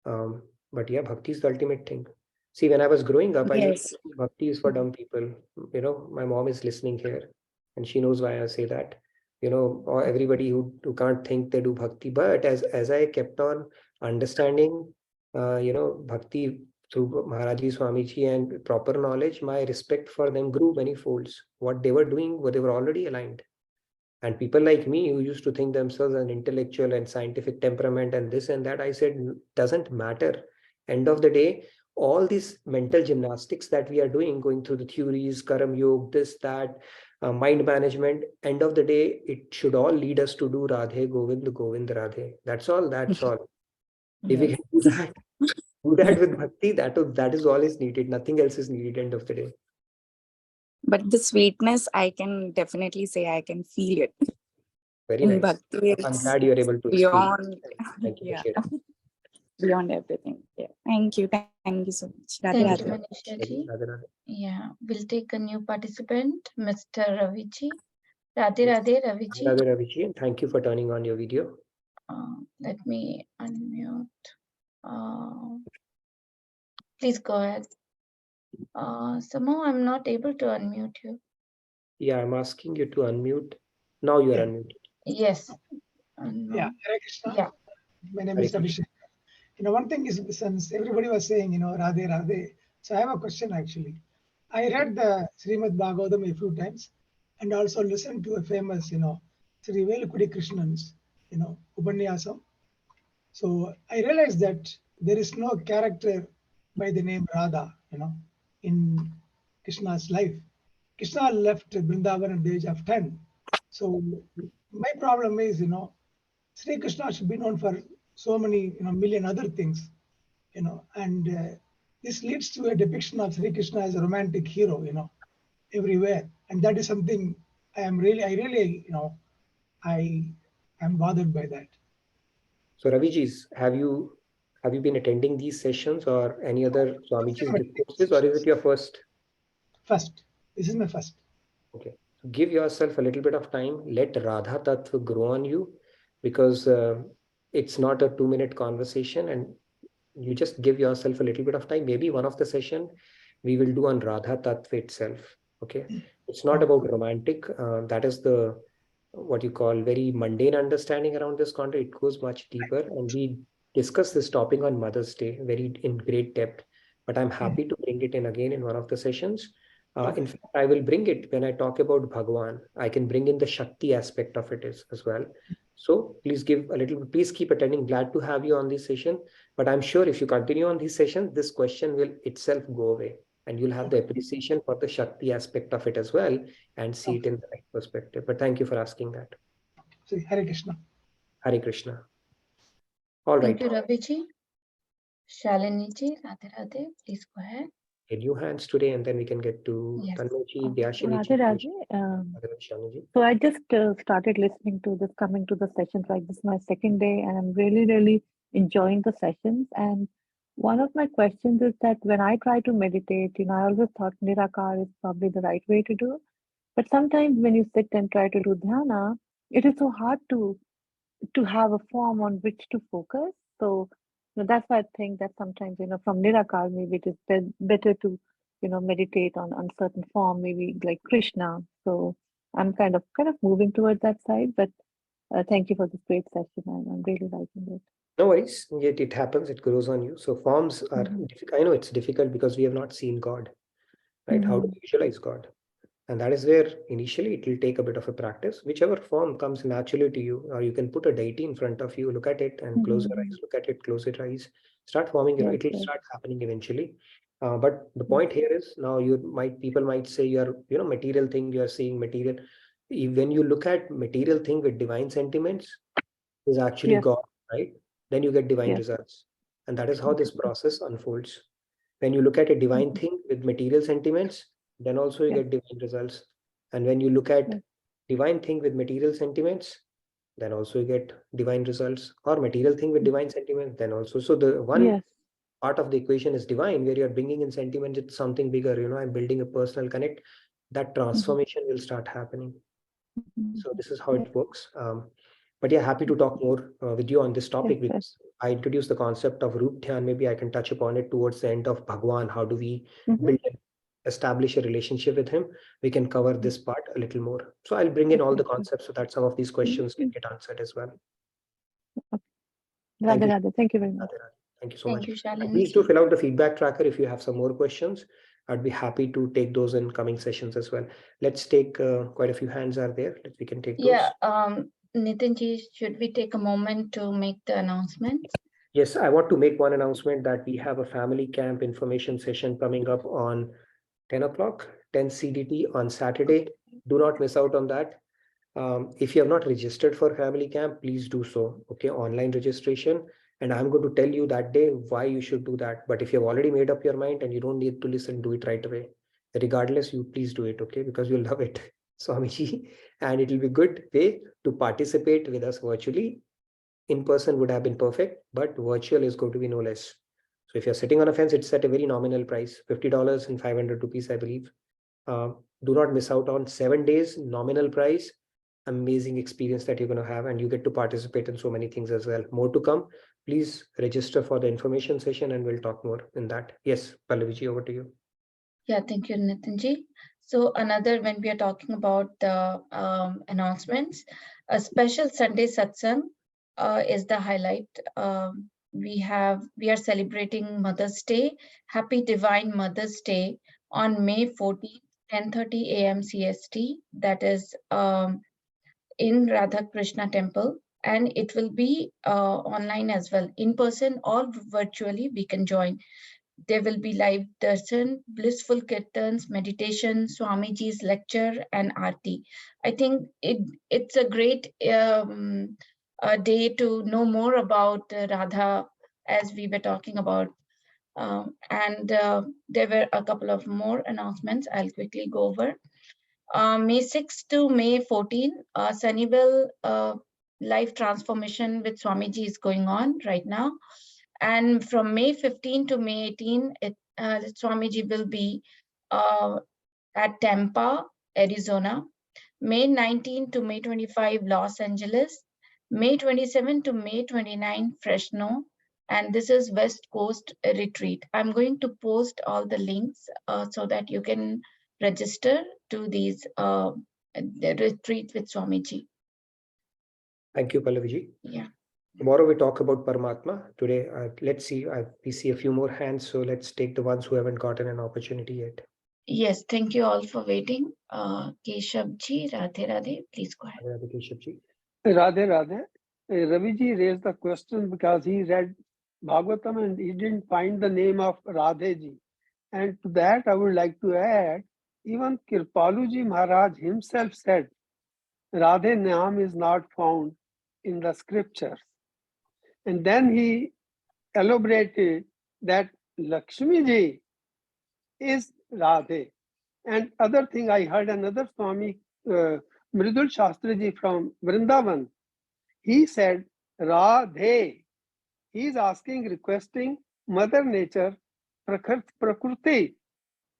Speaker 2: But yeah, bhakti is the ultimate thing. See, when I was growing up, I used to think bhakti is for dumb people. My mom is listening here and she knows why I say that. Or everybody who can't think, they do bhakti. But as I kept on understanding, bhakti through Maharaji, Swamiji and proper knowledge, my respect for them grew many folds. What they were doing, they were already aligned. And people like me who used to think themselves an intellectual and scientific temperament and this and that, I said, doesn't matter. End of the day, all these mental gymnastics that we are doing, going through the theories, Karam Yoga, this, that, mind management, end of the day, it should all lead us to do Radhe, Govind, Govind, Radhe. That's all. If we can do that with bhakti, that is all is needed. Nothing else is needed, end of the day.
Speaker 15: But the sweetness, I can definitely say I can feel it.
Speaker 2: Very
Speaker 15: in
Speaker 2: nice.
Speaker 15: Bhakti,
Speaker 2: I'm glad you're able to
Speaker 15: beyond,
Speaker 2: Thank you
Speaker 15: yeah,
Speaker 2: for sharing.
Speaker 15: beyond everything. Yeah. Thank you so much. Radhe
Speaker 1: Thank you,
Speaker 15: Radhe.
Speaker 1: Manisha ji. Yeah, we'll take a new participant, Mr. Ravi ji. Radhe Radhe, Ravi ji.
Speaker 2: Radhe Ravi ji, and thank you for turning on your video.
Speaker 1: Let me unmute. Please go ahead. Somehow I'm not able to unmute you.
Speaker 2: Yeah, I'm asking you to unmute. Now you are unmuted.
Speaker 1: Yes.
Speaker 16: Yeah, Hare Krishna.
Speaker 1: Yeah.
Speaker 16: My name is Abhishek. One thing is, since everybody was saying, Radhe, Radhe. So I have a question actually. I read the Srimad Bhagavatam a few times and also listened to a famous, Sri Velukudi Krishnan's, Upanyasam. So I realized that there is no character by the name Radha, in Krishna's life. Krishna left Vrindavan at the age of 10. So my problem is, Sri Krishna should be known for so many, million other things, and this leads to a depiction of Sri Krishna as a romantic hero, everywhere. And that is something I am bothered by that.
Speaker 2: So Raviji's, have you been attending these sessions or any other Swamiji's discourses, or is it your first?
Speaker 16: First. This is my first.
Speaker 2: Okay. So give yourself a little bit of time. Let Radha Tattva grow on you, because it's not a 2-minute conversation, and you just give yourself a little bit of time. Maybe one of the session we will do on Radha Tattva itself. Okay. It's not about romantic. That is the what you call very mundane understanding around this content. It goes much deeper, and we discuss this topic on Mother's Day very in great depth. But I'm happy to bring it in again in one of the sessions. In fact, I will bring it when I talk about Bhagwan. I can bring in the Shakti aspect of it as well. So please please keep attending. Glad to have you on this session. But I'm sure if you continue on this session, this question will itself go away. and you'll have the appreciation for the Shakti aspect of it as well and see it in the right perspective. But thank you for asking that.
Speaker 16: See, Hare Krishna.
Speaker 2: Hare Krishna. All right.
Speaker 1: Thank you, Raviji. Shalini ji, Radhe Radhe, please go ahead.
Speaker 2: New hands today, and then we can get to
Speaker 1: Yes.
Speaker 2: Tanmaji, Dyashini ji,
Speaker 8: Radhe Radhe.
Speaker 2: Shalini ji.
Speaker 8: So I just started listening to this, coming to the sessions. Like this is my second day, and I'm really enjoying the sessions. And one of my questions is that when I try to meditate, I always thought Nirakar is probably the right way to do. But sometimes when you sit and try to do dhyana, it is so hard to have a form on which to focus. So that's why I think that sometimes from Nirakar maybe it is better to meditate on certain form, maybe like Krishna. So I'm kind of moving towards that side. But thank you for this great session. I'm really liking it.
Speaker 2: No worries. Yet it happens. It grows on you. So forms are difficult. I know it's difficult because we have not seen God, right? How do we visualize God? And that is where initially it will take a bit of a practice. Whichever form comes naturally to you, or you can put a deity in front of you, look at it and close your eyes, look at it, close your eyes, start forming it will start happening eventually. But the point here is now people might say you are, material thing, you are seeing material. When you look at material thing with divine sentiments, is actually God, right? Then you get divine results. And that is how this process unfolds. When you look at a divine thing with material sentiments, then also you get divine results. And when you look at divine thing with material sentiments, then also you get divine results, or material thing with divine sentiments, then also. So the one part of the equation is divine, where you're bringing in sentiments, it's something bigger, I'm building a personal connect. That transformation will start happening. So this is how it works. But yeah, happy to talk more with you on this topic, because I introduced the concept of Roop Dhyan. Maybe I can touch upon it towards the end of Bhagwan. How do we build and establish a relationship with him? We can cover this part a little more. So I'll bring in all the concepts so that some of these questions can get answered as well.
Speaker 8: Radhe Radhe. Thank you very much.
Speaker 2: Thank you so much.
Speaker 1: Thank you, Shalini.
Speaker 2: Please do fill out the feedback tracker if you have some more questions. I'd be happy to take those in coming sessions as well. Let's take quite a few hands are there. We can take those.
Speaker 1: Yeah, Nitinji, should we take a moment to make the announcements?
Speaker 2: Yes, I want to make one announcement that we have a family camp information session coming up on 10 o'clock, 10 CDT on Saturday. Do not miss out on that. If you have not registered for family camp, please do so. Okay, online registration. And I'm going to tell you that day why you should do that. But if you have already made up your mind and you don't need to listen, do it right away. Regardless, you please do it, okay? Because you'll love it, Swamiji. And it will be a good way to participate with us virtually. In person would have been perfect, but virtual is going to be no less. So if you're sitting on a fence, it's at a very nominal price, $50 and 500 rupees, I believe. Do not miss out on 7 days, nominal price, amazing experience that you're going to have, and you get to participate in so many things as well. More to come. Please register for the information session and we'll talk more in that. Yes, Pallaviji, over to you.
Speaker 1: Yeah, thank you, Nitinji. So when we are talking about the announcements, a special Sunday satsang is the highlight. We are celebrating Mother's Day. Happy Divine Mother's Day on May 14th, 10:30 a.m. CST. That is in Radha Krishna Temple, and it will be online as well. In person or virtually, we can join. There will be live darshan, blissful kirtans, meditation, Swamiji's lecture, and aarti. I think it's a great day to know more about Radha, as we were talking about. And there were a couple of more announcements I'll quickly go over. May 6 to May 14, Sunnyvale life transformation with Swamiji is going on right now. And from May 15 to May 18, Swamiji will be at Tampa, Arizona. May 19 to May 25, Los Angeles. May 27 to May 29, Fresno. And this is West Coast retreat. I'm going to post all the links so that you can register to these the retreat with Swamiji.
Speaker 2: Thank you, Pallaviji.
Speaker 1: Yeah.
Speaker 2: Tomorrow we talk about Paramatma. Today, let's see, we see a few more hands. So let's take the ones who haven't gotten an opportunity yet.
Speaker 1: Yes, thank you all for waiting. Keshavji, Radhe Radhe, please go ahead.
Speaker 2: Radhe Keshavji.
Speaker 17: Radhe Radhe. Raviji raised the question because he read Bhagavatam and he didn't find the name of Radhe ji. And to that, I would like to add, even Kripaluji Maharaj himself said, Radhe Naam is not found in the scriptures. And then he elaborated that Lakshmi Ji is Radhe. And other thing, I heard another Swami, Mridul Shastri Ji from Vrindavan. He said, Radhe. He is asking, requesting Mother Nature, Prakriti,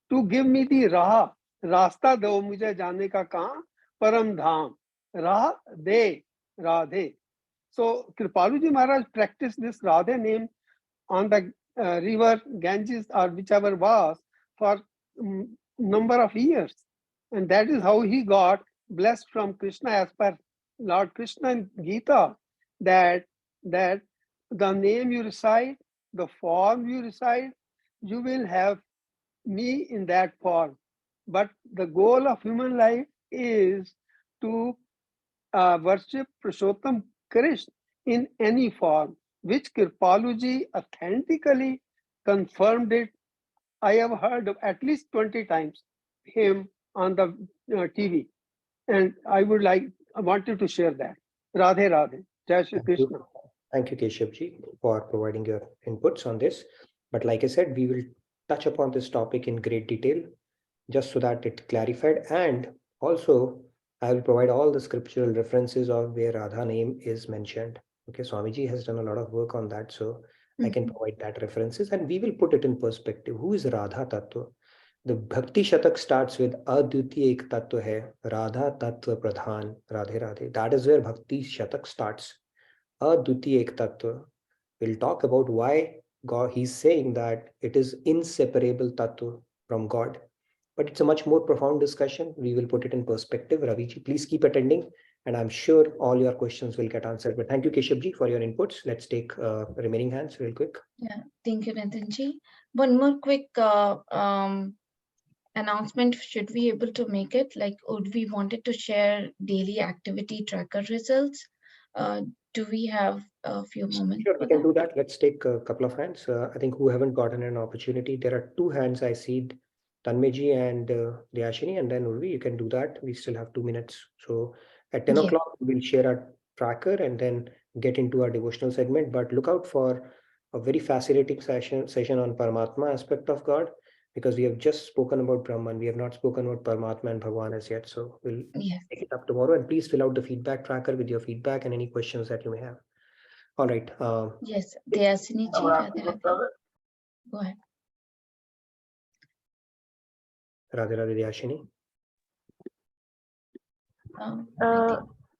Speaker 17: to give me the Raha. रास्ता दो मुझे जाने का कहाँ परम धाम Radhe, Radhe. So Kripaluji Maharaj practiced this Radhe name on the river Ganges or whichever was for number of years, and that is how he got blessed from Krishna, as per Lord Krishna in Gita, that the name you recite, the form you recite, you will have me in that form. But the goal of human life is to worship Purushottam Krishna in any form, which Kripaluji authentically confirmed it. I have heard at least 20 times him on the TV, and I wanted to share that. Radhe Radhe, Jai Shri Krishna.
Speaker 2: Thank you, Keshavji, for providing your inputs on this. But like I said, we will touch upon this topic in great detail, just so that it's clarified. And also, I will provide all the scriptural references of where Radha name is mentioned. Okay, Swamiji has done a lot of work on that, so I can provide that references, and we will put it in perspective. Who is Radha Tattva? The Bhakti Shatak starts with Advitiya Ek Tattva hai, Radha Tattva Pradhan, Radhe Radhe. That is where Bhakti Shatak starts. Advitiya Ek Tattva. We'll talk about why God, he's saying that it is inseparable Tattva from God. But it's a much more profound discussion. We will put it in perspective. Raviji, please keep attending, and I'm sure all your questions will get answered. But thank you, Keshavji, for your inputs. Let's take remaining hands real quick.
Speaker 1: Yeah, thank you, Nitinji. One more quick announcement. Should we able to make it? Like, would we wanted to share daily activity tracker results? Do we have a few moments?
Speaker 2: Sure, we can do that. Let's take a couple of hands. I think who haven't gotten an opportunity. There are two hands I see. Tanmeji and Dhyashini, and then Urvi, you can do that. We still have 2 minutes. So at 10 o'clock, we'll share our tracker and then get into our devotional segment. But look out for a very fascinating session on Paramatma aspect of God, because we have just spoken about Brahman. We have not spoken about Paramatma and Bhagwan as yet. So we'll take it up tomorrow. And please fill out the feedback tracker with your feedback and any questions that you may have. All right.
Speaker 1: Yes, Dhyashini ji, go ahead.
Speaker 2: Radhe Radhe Dhyashini.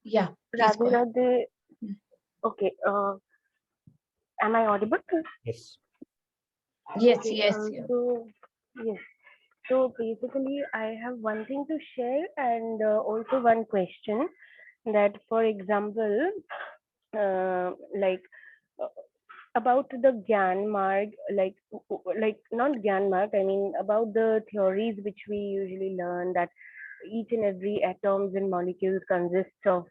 Speaker 1: Yeah,
Speaker 18: Radhe Radhe. Okay. Am I audible?
Speaker 2: Yes.
Speaker 1: Yes,
Speaker 18: okay,
Speaker 1: yes.
Speaker 18: Yes. So basically, I have one thing to share and also one question. That, for example, about the Gyan Marg, like not Gyan Marg, I mean about the theories which we usually learn, that each and every atoms and molecules consists of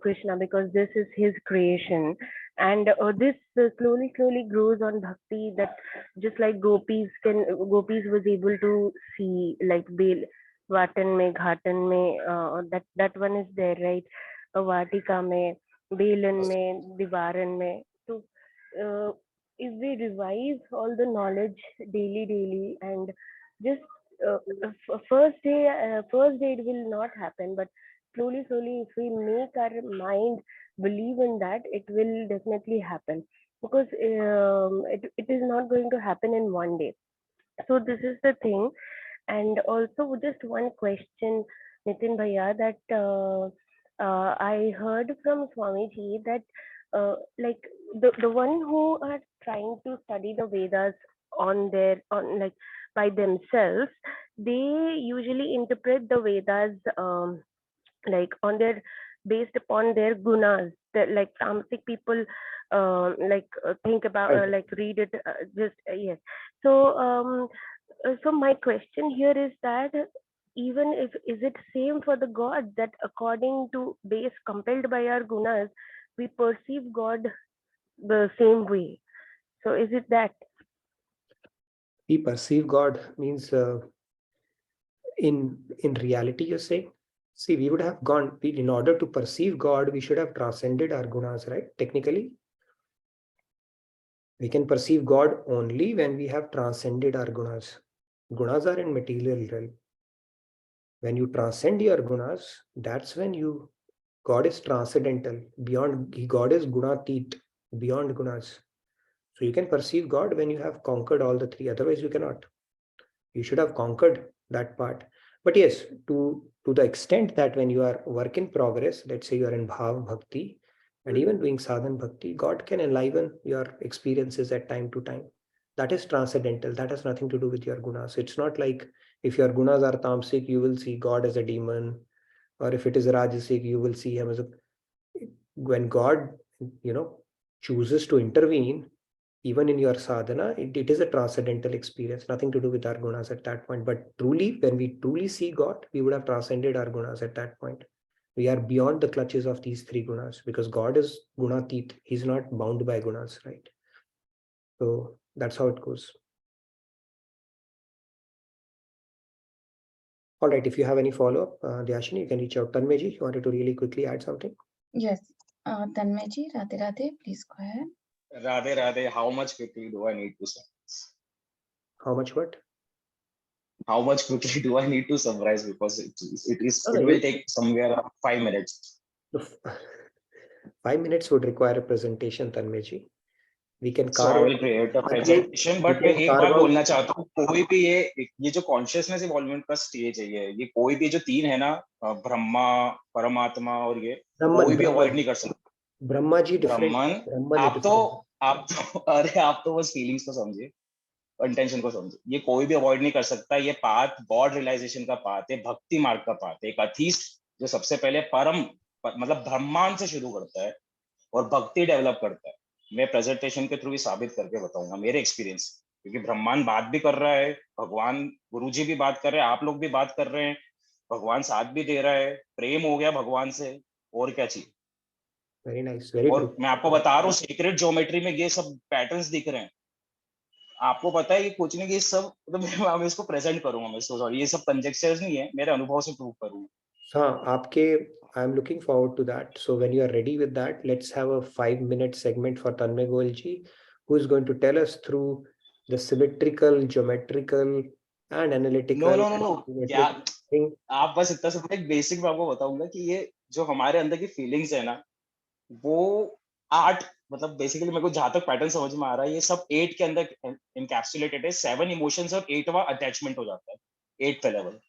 Speaker 18: Krishna, because this is his creation, and this slowly grows on bhakti, that just like gopis was able to see, like Bel Vatan mein, Ghatan mein, that one is there, right? Vatika mein, Belan mein, Divaran mein. So if we revise all the knowledge daily, and just first day it will not happen, but slowly if we make our mind believe in that, it will definitely happen, because it is not going to happen in one day. So this is the thing. And also just one question, Nitin Bhaiya, that I heard from Swamiji that like the one who are trying to study the Vedas on like by themselves, they usually interpret the Vedas like on their, based upon their gunas, that like tamasic people think about like read it just yes. So so my question here is that, even if is it same for the God, that according to base compelled by our gunas, we perceive God the same way? So is it that?
Speaker 2: We perceive God means in reality, you're saying? See, we would have gone, in order to perceive God, we should have transcended our gunas, right? Technically, we can perceive God only when we have transcended our gunas. Gunas are in material realm. When you transcend your gunas, that's when God is transcendental, beyond, God is gunatit, beyond gunas. So you can perceive God when you have conquered all the three, otherwise you cannot. You should have conquered that part. But yes, to the extent that when you are work in progress, let's say you are in bhav bhakti and even doing sadhan bhakti, God can enliven your experiences at time to time. That is transcendental. That has nothing to do with your gunas. It's not like if your gunas are tamasic, you will see God as a demon, or if it is rajasic, you will see him as a. When God, chooses to intervene, even in your sadhana, it is a transcendental experience, nothing to do with our gunas at that point. But truly, when we truly see God, we would have transcended our gunas at that point. We are beyond the clutches of these three gunas, because God is gunatit. He's not bound by gunas, right? So that's how it goes. All right, if you have any follow-up, Dyashini, you can reach out. Tanmeji, you wanted to really quickly add something?
Speaker 1: Yes, Tanmeji, Radhe Radhe, please go ahead.
Speaker 19: Radhe Radhe, how much quickly do I need to summarize?
Speaker 2: How much what?
Speaker 19: How much quickly do I need to summarize? Because it will take somewhere around 5 minutes.
Speaker 2: 5 minutes would require a presentation, Tanmeji. We can
Speaker 19: So I will create a presentation, but मैं एक बात बोलना चाहता हूँ, कोई भी ये जो consciousness evolvement का stage है, ये कोई भी जो तीन है ना, ब्रह्मा, परमात्मा और ये कोई भी avoid नहीं कर सकता।
Speaker 2: ब्रह्मा जी different।
Speaker 19: ब्रह्मन, आप तो बस feelings को समझिए, इंटेंशन को समझिए। ये कोई भी अवॉइड नहीं कर सकता। ये पाथ गॉड रियलाइजेशन का पाथ है, भक्ति मार्ग का पाथ है। एक अथीस्ट जो सबसे पहले मतलब ब्रह्मांड से शुरू करता है और भक्ति डेवलप करता है। मैं प्रेजेंटेशन के थ्रू ही साबित करके बताऊंगा मेरे एक्सपीरियंस, क्योंकि ब्रह्मांड बात भी कर रहा है, भगवान गुरुजी भी बात कर रहे हैं, आप लोग भी बात कर रहे हैं, भगवान साथ भी दे रहा है, प्रेम हो गया भगवान से, और क्या चाहिए।
Speaker 2: वेरी नाइस, वेरी
Speaker 19: और मैं आपको बता रहा हूँ सीक्रेट ज्योमेट्री में ये सब पैटर्न्स दिख रहे हैं। आपको पता है कि कुछ नहीं, ये सब मतलब मैं इसको प्रेजेंट करूंगा, मैं सॉरी, ये सब कंजेक्चर्स नहीं है, मेरे अनुभव से प्रूव करूंगा।
Speaker 2: हाँ, आपके I am looking forward to that. So when you are ready with that, let's have a 5-minute segment for Tanmay Goelji, who is going to tell us through the symmetrical, geometrical, and analytical.
Speaker 19: No. क्या आप बस इतना सब एक basic मैं आपको बताऊंगा कि ये जो हमारे अंदर की फीलिंग्स है ना, वो 8 मतलब बेसिकली मेरे को जहां तक पैटर्न समझ में आ रहा है, ये सब 8 के अंदर इनकैप्सुलेटेड है। 7 इमोशंस और 8वां अटैचमेंट हो जाता है 8th लेवल।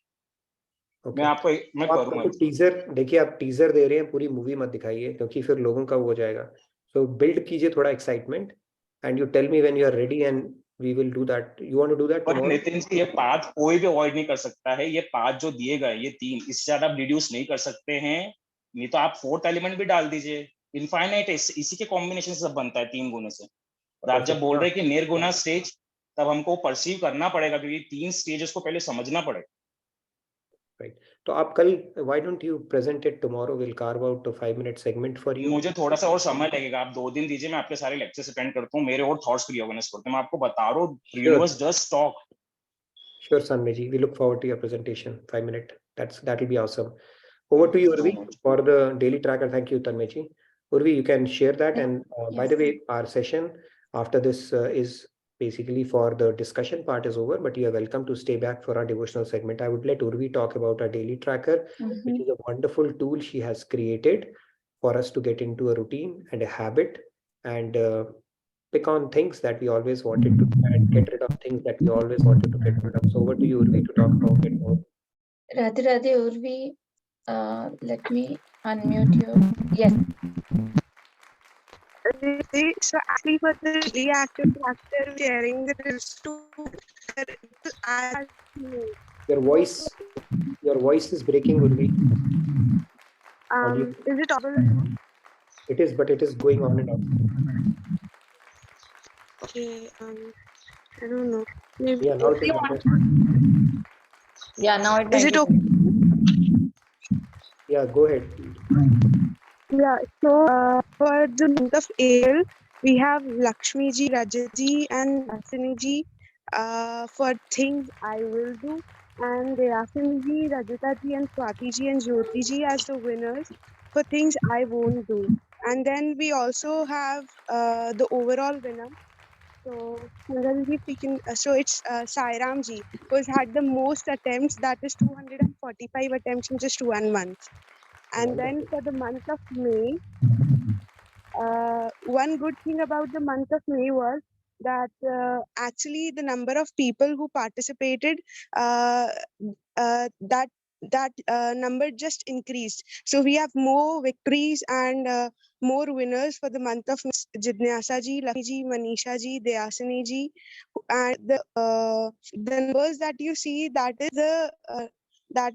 Speaker 19: मैं आपको मैं करूंगा
Speaker 2: टीजर देखिए, आप टीजर दे रहे हैं, पूरी मूवी मत दिखाइए क्योंकि फिर लोगों का वो हो जाएगा। सो बिल्ड कीजिए थोड़ा excitement and you tell me when you are ready and we will do that. You want to do that tomorrow?
Speaker 19: Nitin ji, ये पाथ कोई भी अवॉइड नहीं कर सकता है। ये पाथ जो दिए गए ये 3, इससे ज्यादा आप डिड्यूस नहीं कर सकते हैं। नहीं तो आप 4th एलिमेंट भी डाल दीजिए, इनफाइनाइट है, इसी के कॉम्बिनेशन से सब बनता है 3 गुणों से। और आप जब बोल रहे हैं कि निर्गुणा स्टेज, तब हमको परसीव करना पड़ेगा क्योंकि 3 स्टेजेस को पहले समझना पड़ेगा।
Speaker 2: राइट, तो आप कल why don't you present it tomorrow, will carve out a 5-minute segment for you.
Speaker 19: मुझे थोड़ा सा और समय लगेगा, आप 2 दिन दीजिए, मैं आपके सारे लेक्चर्स अटेंड करता हूं, मेरे और थॉट्स रीऑर्गेनाइज करते हैं। मैं आपको बता रहा हूं, universe just talk.
Speaker 2: Sure, Sanmeji, we look forward to your presentation. 5-minute, that will be awesome. Over to you, Urvi, for the daily tracker. Thank you, Tanmeji. Urvi, you can share that. And by the way, our session after this is basically for the discussion part is over, but you are welcome to stay back for our devotional segment. I would let Urvi talk about our daily tracker, which is a wonderful tool she has created for us to get into a routine and a habit and pick on things that we always wanted to do and get rid of things that we always wanted to get rid of. So over to you, Urvi, to talk about it more.
Speaker 1: Radhe Radhe, Urvi, let me unmute you. Yes.
Speaker 20: So actually for the reactive factor sharing the tips to
Speaker 2: your voice is breaking, Urvi.
Speaker 20: Is it audible?
Speaker 2: It is, but it is going on and off.
Speaker 20: Okay, I don't know. Maybe
Speaker 2: yeah, now it is better.
Speaker 3: Yeah, now it
Speaker 20: is it okay?
Speaker 2: Yeah, go ahead.
Speaker 20: Yeah, so for the month of April, we have Lakshmi ji, Rajat ji, and Asini ji for things I will do, and Yasinji, Rajitaji, and Swatiji and Jyotiji as the winners for things I won't do. And then we also have the overall winner. So, Sanjalji, so it's Sairamji, who has had the most attempts, that is 245 attempts in just 1 month. And then for the month of May, one good thing about the month of May was that actually the number of people who participated, that number just increased. So we have more victories and more winners for the month of Jidnyasa ji, Lakshmi ji, Manisha ji, Dayasini ji, and the numbers that you see, that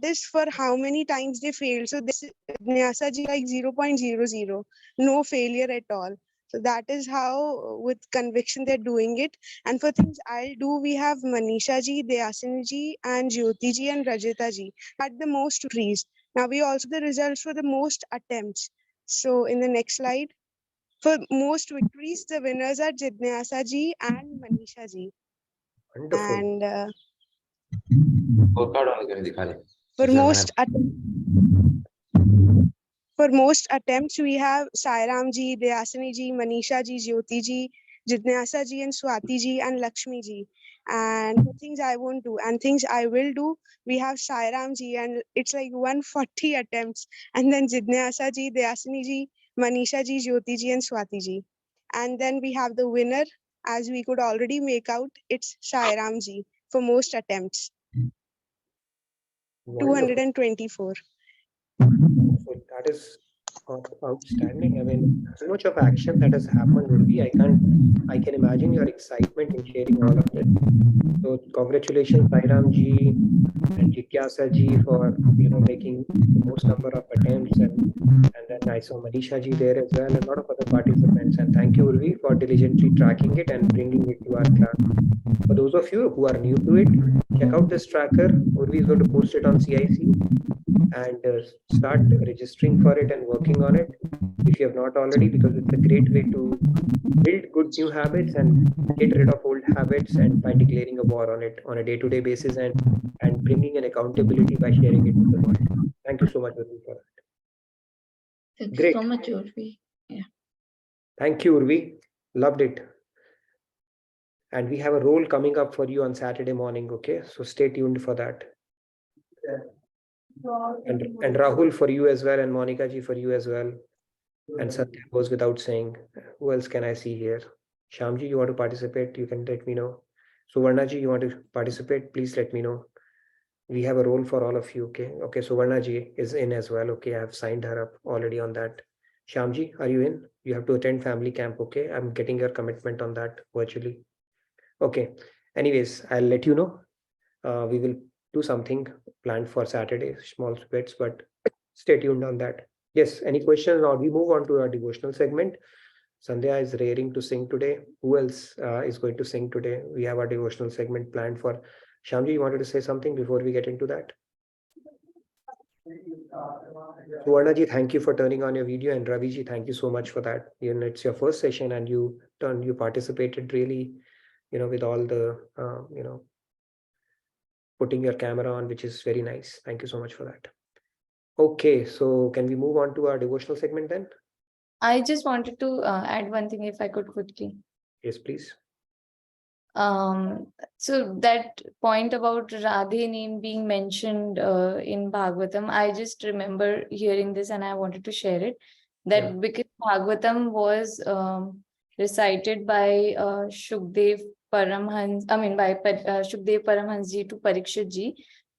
Speaker 20: is for how many times they failed. So this Jidnyasa ji like 0.00, no failure at all. So that is how with conviction they're doing it. And for things I'll do, we have Manisha ji, Dayasini ji, and Jyoti ji and Rajita ji had the most trees. Now we also the results for the most attempts. So in the next slide, for most victories, the winners are Jidnyasa ji and Manisha ji.
Speaker 2: Wonderful.
Speaker 20: And for most attempts, we have Sairam ji, Dayasini ji, Manisha ji, Jyoti ji, Jidnyasa ji, and Swati ji, and Lakshmi ji. And for things I won't do and things I will do, we have Sairam ji, and it's like 140 attempts. And then Jidnyasa ji, Dayasini ji, Manisha ji, Jyoti ji, and Swati ji. And then we have the winner, as we could already make out, it's Sairam ji for most attempts.
Speaker 2: Wonderful.
Speaker 20: 224.
Speaker 2: So that is outstanding. I mean, so much of action that has happened, Urvi. I can imagine your excitement in sharing all of this. So congratulations, Sairam ji and Jityasa ji for making the most number of attempts, and then I saw Manisha ji there as well, and a lot of other participants. And thank you, Urvi, for diligently tracking it and bringing it to our class. For those of you who are new to it, check out this tracker. Urvi is going to post it on CIC and start registering for it and working on it if you have not already, because it's a great way to build good new habits and get rid of old habits, and by declaring a war on it on a day-to-day basis and bringing an accountability by sharing it with the world. Thank you so much, Urvi, for that.
Speaker 1: Thank
Speaker 2: Great.
Speaker 1: you so much, Urvi. Yeah.
Speaker 2: Thank you, Urvi. Loved it. And we have a role coming up for you on Saturday morning. Okay, so stay tuned for that. And Rahul for you as well, and Monica ji for you as well. And Satya goes without saying. Who else can I see here? Shamji, you want to participate? You can let me know. Suvarna ji, you want to participate? Please let me know. We have a role for all of you. Okay. Okay. Suvarna ji is in as well. Okay. I have signed her up already on that. Shamji, are you in? You have to attend family camp. Okay. I'm getting your commitment on that virtually. Okay. Anyways, I'll let you know. We will do something planned for Saturday, small bits, but stay tuned on that. Yes, any questions, or we move on to our devotional segment. Sandhya is raring to sing today. Who else is going to sing today? We have our devotional segment planned for. Shamji, you wanted to say something before we get into that? Suvarna ji, thank you for turning on your video, and Ravi ji, thank you so much for that. It's your first session and you participated really, with all the, putting your camera on, which is very nice. Thank you so much for that. Okay, so can we move on to our devotional segment then?
Speaker 3: I just wanted to add one thing if I could quickly.
Speaker 2: Yes, please.
Speaker 3: So that point about Radhe name being mentioned in Bhagavatam, I just remember hearing this and I wanted to share it. That because Bhagavatam was recited by Shukdev Paramhans, by Shukdev Paramhans ji to Parikshit ji,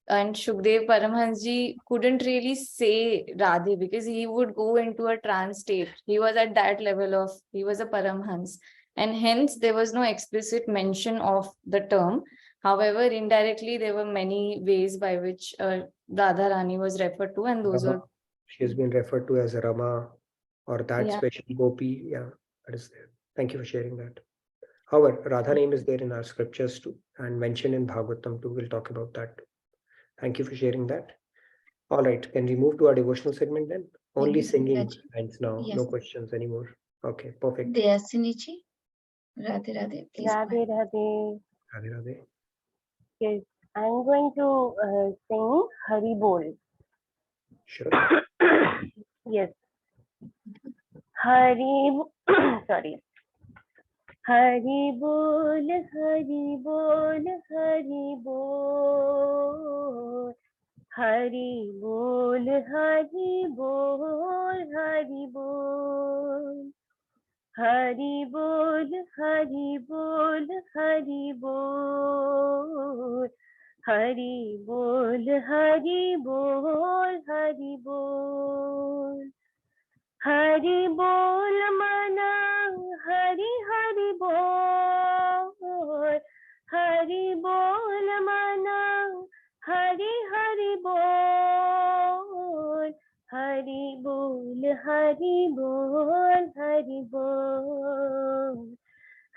Speaker 3: and Shukdev Paramhans ji couldn't really say Radhe because he would go into a trance state. He was at that level of, he was a Paramhans. And hence there was no explicit mention of the term. However, indirectly, there were many ways by which Radharani was referred to, and those
Speaker 2: Rama.
Speaker 3: were...
Speaker 2: She has been referred to as Rama or that
Speaker 3: Yeah.
Speaker 2: special Gopi. Yeah, that is there. Thank you for sharing that. However, Radha name is there in our scriptures too, and mentioned in Bhagavatam too. We'll talk about that. Thank you for sharing that. All right, can we move to our devotional segment then? Only singing lines now,
Speaker 1: Yes.
Speaker 2: no questions anymore. Okay, perfect.
Speaker 1: Dayasini ji, Radhe Radhe, please.
Speaker 18: Radhe Radhe.
Speaker 2: Radhe Radhe.
Speaker 18: Yes, I'm going to sing Hari Bol.
Speaker 2: Sure.
Speaker 18: Yes, Hari, sorry. Hari Bol, Hari Bol, Hari Bol. Hari Bol, Hari Bol, Hari Bol. Hari Bol, Hari Bol, Hari Bol. Hari Bol, Hari Bol, Hari Bol. Hari Bol mana, Hari Hari Bol. Hari Bol mana, Hari Hari Bol. Hari Bol, Hari Bol, Hari Bol.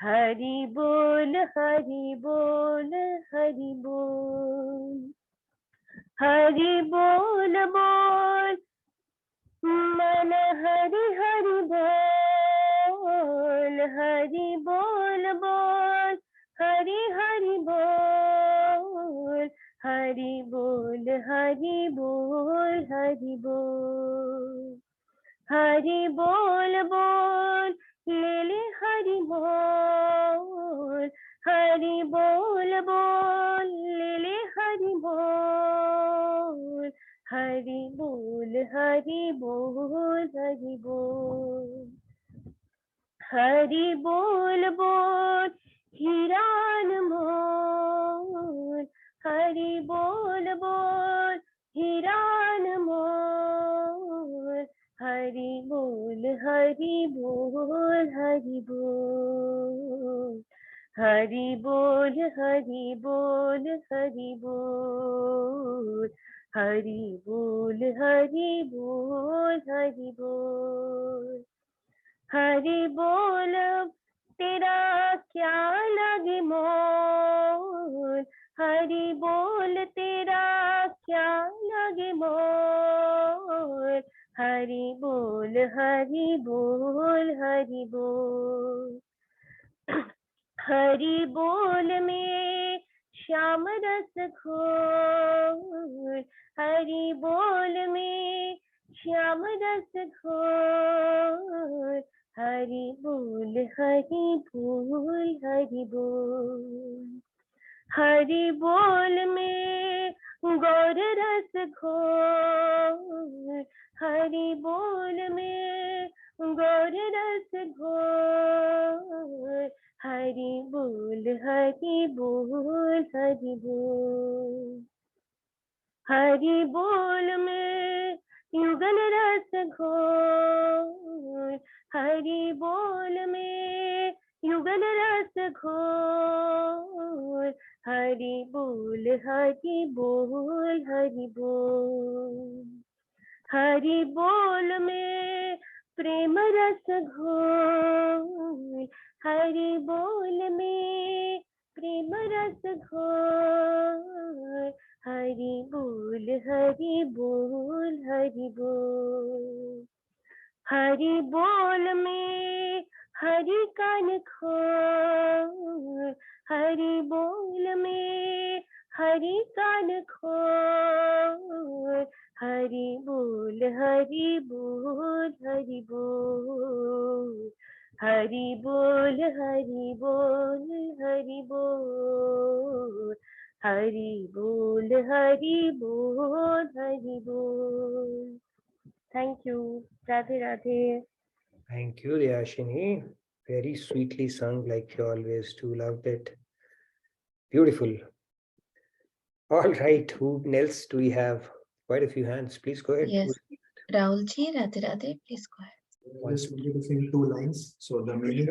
Speaker 18: Hari Bol, Hari Bol, Hari Bol. Hari Bol Bol, मन Hari Hari Bol. Hari Bol Bol, Hari Hari Bol. Hari Bol, Hari Bol, Hari Bol. Hari Bol Bol, Lele Hari Bol. Hari Bol Bol, Lele Hari Bol. Hari Bol, Hari Bol, Hari Bol. Hari Bol Bol, Hiran Mol. Hari Bol Bol, Hiran Mol. Hari Bol, Hari Bol, Hari Bol. Hari Bol, Hari Bol, Hari Bol. Hari Bol, Hari Bol, Hari Bol. Hari Bol, तेरा क्या लगे मोल. Hari Bol, तेरा क्या लगे मोल. Hari Bol, Hari Bol, Hari Bol. Hari Bol में श्याम रस घोल. Hari Bol में श्याम रस घोल. Hari Bol, Hari Bol, Hari Bol. Hari Bol में गौर रस घोल. Hari Bol में गौर रस घोल. Hari Bol, Hari Bol, Hari Bol. Hari Bol में युगल रस घोल. Hari Bol में युगल रस घोल. Hari Bol, Hari Bol, Hari Bol. Hari Bol में प्रेम रस घोल. Hari Bol में प्रेम रस घोल. Hari Bol, Hari Bol, Hari Bol. Hari Bol में हरि कान खोल. Hari Bol में हरि कान खोल. Hari Bol, Hari Bol, Hari Bol. Hari Bol, Hari Bol, Hari Bol. Hari Bol, Hari Bol, Hari Bol. Thank you. Radhe Radhe.
Speaker 2: Thank you, Yashini. Very sweetly sung, like you always do. Loved it. Beautiful. All right. Who else do we have? Quite a few hands. Please go ahead.
Speaker 1: Yes. Rahul ji, Radhe Radhe, please go ahead.
Speaker 21: I just wanted to sing 2 lines. So the meaning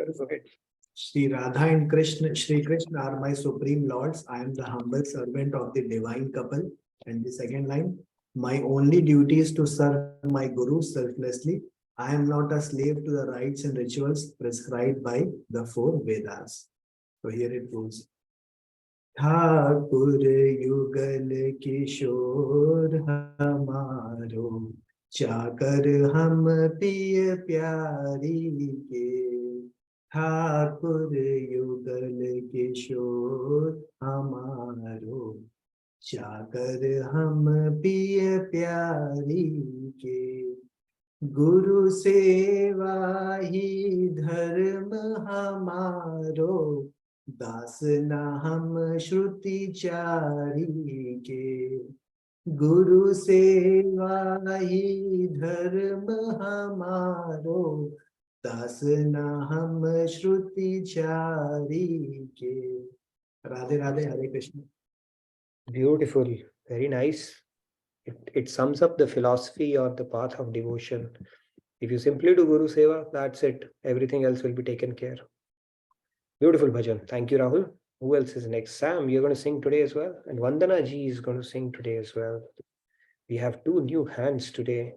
Speaker 21: Shri Radha and Krishna, Shri Krishna are my supreme lords. I am the humble servant of the divine couple. And the second line, my only duty is to serve my guru selflessly. I am not a slave to the rites and rituals prescribed by the 4 Vedas. So here it goes. Thakur Yugal Kishore हमारो, चाकर हम पिय प्यारी के, ठाकुर युगल किशोर हमारो, जाकर हम पिय प्यारी के। गुरु सेवा ही धर्म हमारो, दास न हम श्रुति चारी के। गुरु सेवा ही धर्म हमारो, दास न हम श्रुति चारी के। राधे राधे, हरे Krishna.
Speaker 2: Beautiful, very nice. It sums up the philosophy or the path of devotion. If you simply do Guru Seva, that's it. Everything else will be taken care. Beautiful bhajan. Thank you, Rahul. Who else is next? Sam, you're going to sing today as well. And Vandana ji is going to sing today as well. We have two new hands today.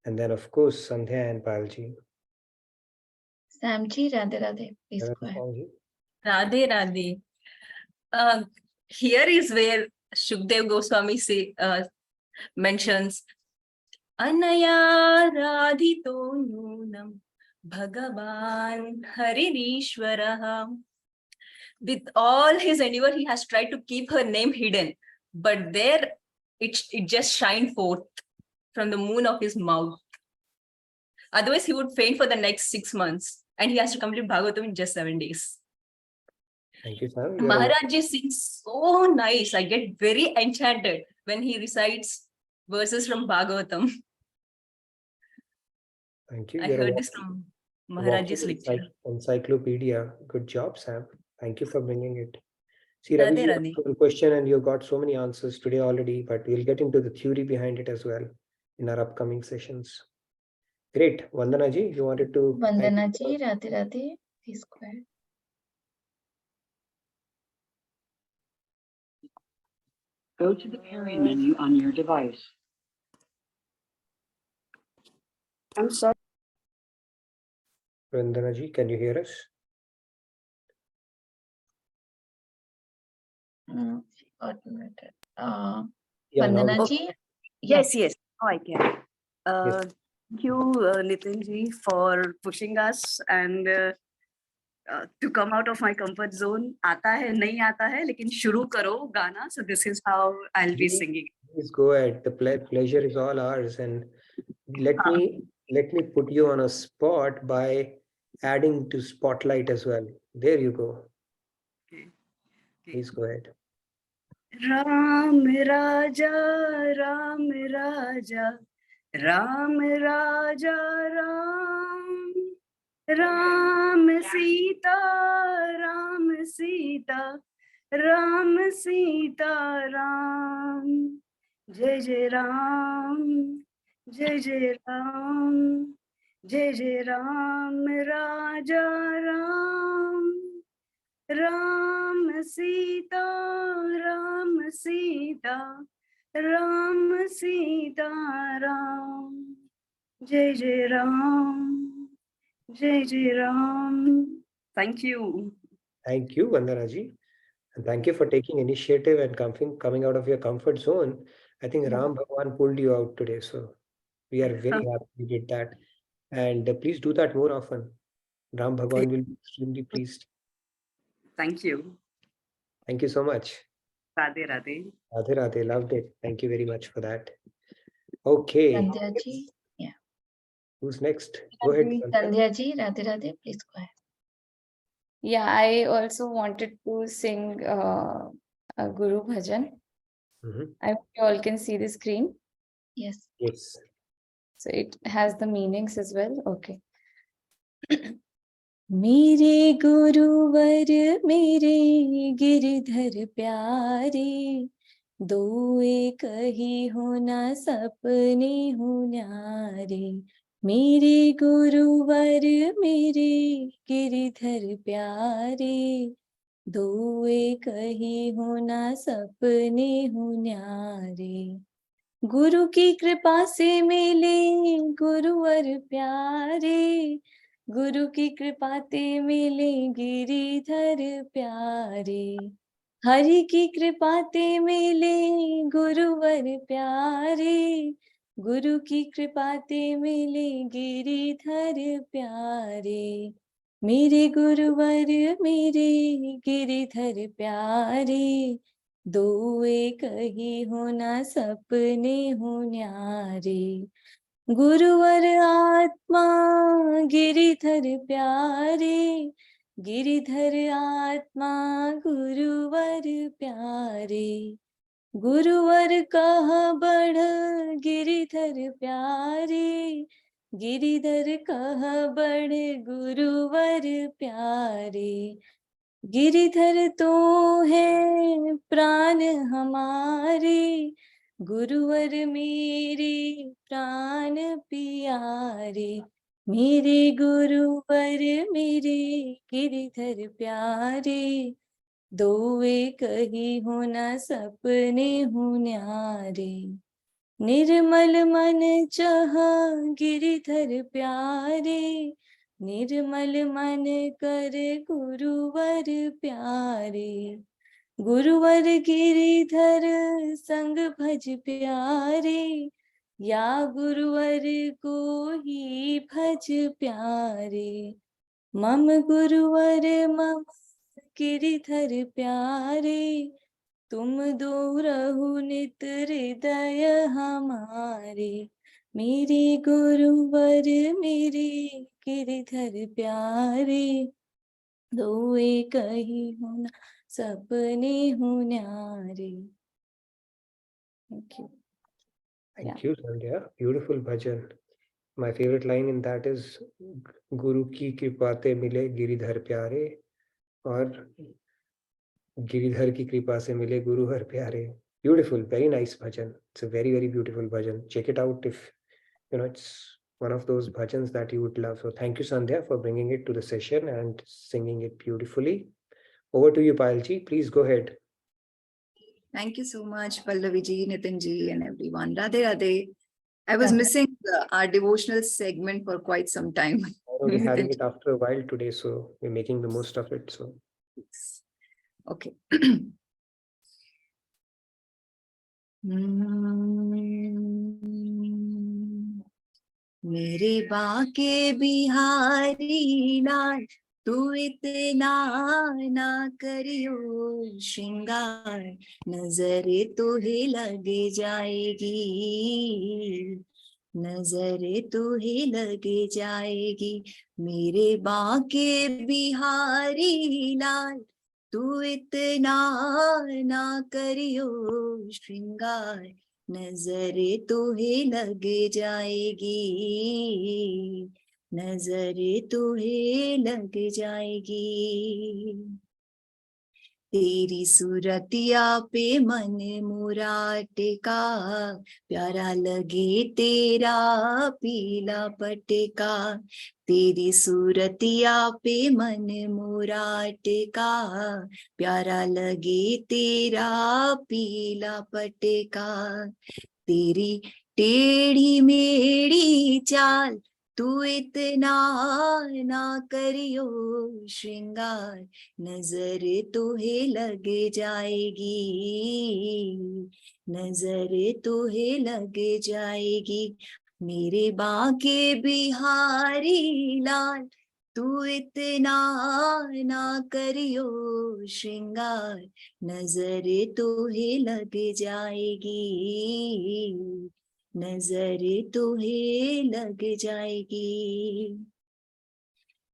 Speaker 2: And then, of course, Sandhya and Payal-ji.
Speaker 1: Samji, Radhe Radhe, please go ahead.
Speaker 10: Radhe Radhe. Here is where Shukdev Goswami mentions Anaya Radhito Nunam Bhagavan Haririshwaraha. With all his endeavor, he has tried to keep her name hidden, but there it just shined forth from the moon of his mouth. Otherwise, he would faint for the next 6 months, and he has to complete Bhagavatam in just 7 days.
Speaker 2: Thank you, Sam.
Speaker 10: Maharaj ji sings so nice. I get very enchanted when he recites verses from Bhagavatam.
Speaker 2: Thank you.
Speaker 10: I heard this from Maharaj's lecture.
Speaker 2: Encyclopedia. Good job, Sam. Thank you for bringing it. See,
Speaker 10: Radhe,
Speaker 2: Ravi, you
Speaker 10: Radhe.
Speaker 2: asked a question and you got so many answers today already, but we'll get into the theory behind it as well in our upcoming sessions. Great. Vandana ji, you wanted to...
Speaker 1: Vandana ji, Radhe Radhe, please go ahead.
Speaker 5: Go to the Pairing menu on your device. I'm sorry.
Speaker 2: Vandana ji, can you hear us? Yeah,
Speaker 1: Vandana
Speaker 2: now-
Speaker 1: ji.
Speaker 5: Yes, yes. Oh, I can.
Speaker 2: Yes.
Speaker 5: Thank you, Nitin ji, for pushing us and to come out of my comfort zone. आता है, नहीं आता है, लेकिन शुरू करो गाना. So this is how I'll be singing.
Speaker 2: Please go ahead. The pleasure is all ours. And let me put you on a spot by adding to spotlight as well. There you go.
Speaker 5: Okay.
Speaker 2: Please go ahead.
Speaker 5: Ram Raja, Ram Raja, Ram Raja, Ram. Ram Sita, Ram Sita, Ram Sita, Ram. Jai Jai Ram, Jai Jai Ram, Jai Jai Ram, Raja Ram. Ram Sita, Ram Sita, Ram Sita, Ram. Jai Jai Ram, Jai Jai Ram. Thank you.
Speaker 2: Thank you, Vandana ji. And thank you for taking initiative and coming out of your comfort zone. I think Ram Bhagwan pulled you out today. So we are very happy you did that. And please do that more often. Ram Bhagwan will be extremely pleased.
Speaker 5: Thank you.
Speaker 2: Thank you so much.
Speaker 5: Radhe Radhe.
Speaker 2: Radhe Radhe, loved it. Thank you very much for that. Okay.
Speaker 1: Sandhya ji. Yeah.
Speaker 2: Who's next? Go ahead.
Speaker 1: Sandhya ji, Radhe Radhe, please go ahead.
Speaker 3: Yeah, I also wanted to sing a Guru Bhajan. I hope you all can see the screen.
Speaker 1: Yes.
Speaker 2: Yes.
Speaker 3: So it has the meanings as well. Okay. मेरे गुरुवर मेरे गिरधर प्यारे, दो एक ही होना सपने हो न्यारे। मेरे गुरुवर मेरे गिरधर प्यारे, दो एक ही होना सपने हो न्यारे। गुरु की कृपा से मिले गुरुवर प्यारे, गुरु की कृपा ते मिले गिरिधर प्यारे। हरि की कृपा ते मिले गुरुवर प्यारे, गुरु की कृपा ते मिले गिरिधर प्यारे। मेरे गुरुवर मेरे गिरिधर प्यारे, दो एक ही होना सपने हो न्यारे। गुरुवर आत्मा गिरिधर प्यारे, गिरिधर आत्मा गुरुवर प्यारे। गुरुवर कह बढ़ गिरिधर प्यारे, गिरिधर कह बढ़ गुरुवर प्यारे। गिरिधर तो है प्राण हमारे, गुरुवर मेरे प्राण प्यारे। मेरे गुरुवर मेरे गिरिधर प्यारे, दो एक ही होना सपने हो न्यारे। निर्मल मन चाह गिरिधर प्यारे, निर्मल मन कर गुरुवर प्यारे। गुरुवर गिरिधर संग भज प्यारे, या गुरुवर को ही भज प्यारे। मम गुरुवर मम गिरिधर प्यारे, तुम दो रहु नित हृदय हमारे। मेरे गुरुवर मेरे गिरिधर प्यारे, दो एक ही होना सपने हो न्यारे। Thank you.
Speaker 2: Thank you, Sandhya. Beautiful bhajan. My favorite line in that is Guru ki kripate mile giridhar pyare, और गिरिधर की कृपा से मिले गुरु हर प्यारे. Beautiful, very nice bhajan. It's a very, very beautiful bhajan. Check it out if it's one of those bhajans that you would love. So thank you, Sandhya, for bringing it to the session and singing it beautifully. Over to you, Payal ji. Please go ahead.
Speaker 10: Thank you so much, Pallavi ji, Nitin ji, and everyone. Radhe Radhe. I was missing our devotional segment for quite some time.
Speaker 2: I'm only having it after a while today, so we're making the most of it. So.
Speaker 10: Okay. मेरे बाके बिहारी लाल, तू इतना ना करियो श्रृंगार, नजर तो ही लग जाएगी, नजर तो ही लग जाएगी। मेरे बाके बिहारी लाल, तू इतना ना करियो श्रृंगार, नजर तो ही लग जाएगी, नजर तो ही लग जाएगी। तेरी सूरतिया पे मन मोरा टिका, प्यारा लगे तेरा पीला पटका। तेरी सूरतिया पे मन मोरा टिका, प्यारा लगे तेरा पीला पटका। तेरी टेढ़ी मेढ़ी चाल, तू इतना ना करियो श्रृंगार, नजर तो ही लग जाएगी, नजर तो ही लग जाएगी। मेरे बाके बिहारी लाल, तू इतना ना करियो श्रृंगार, नजर तो ही लग जाएगी, नजर तो ही लग जाएगी।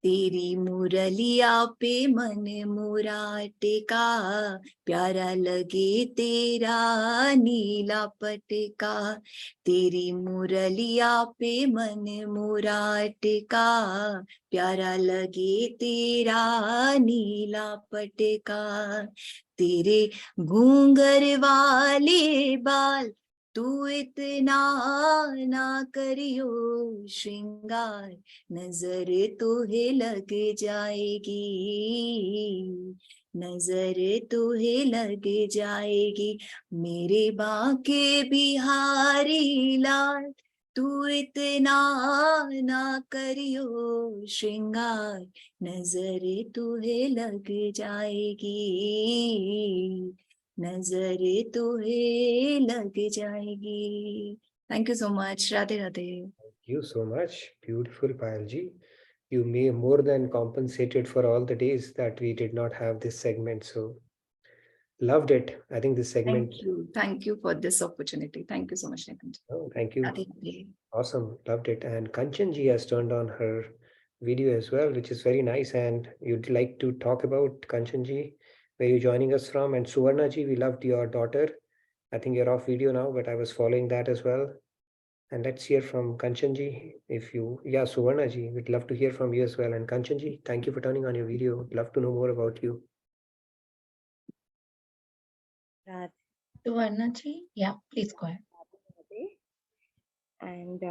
Speaker 10: तेरी मुरलिया पे मन मोरा टिका, प्यारा लगे तेरा नीला पटका। तेरी मुरलिया पे मन मोरा टिका, प्यारा लगे तेरा नीला पटका। तेरे घूंघर वाले बाल, तू इतना ना करियो श्रृंगार, नजर तो ही लग जाएगी, नजर तो ही लग जाएगी। मेरे बाके बिहारी लाल, तू इतना ना करियो श्रृंगार, नजर तो ही लग जाएगी, नजर तो ही लग जाएगी। Thank you so much. Radhe Radhe.
Speaker 2: Thank you so much. Beautiful, Payal ji. you may more than compensated for all the days that we did not have this segment. So loved it. I think this segment.
Speaker 10: Thank you. Thank you for this opportunity. Thank you so much, Nitin.
Speaker 2: Oh, thank you.
Speaker 10: Radhe Radhe.
Speaker 2: Awesome. Loved it. And Kanchan ji has turned on her video as well, which is very nice. And you'd like to talk about Kanchan ji, where you're joining us from. And Suvarna ji, we loved your daughter. I think you're off video now, but I was following that as well. And let's hear from Kanchan ji. If you, yeah, Suvarna ji, we'd love to hear from you as well. And Kanchan ji, thank you for turning on your video. Would love to know more about you.
Speaker 1: Suvarna ji, yeah, please go ahead.
Speaker 18: And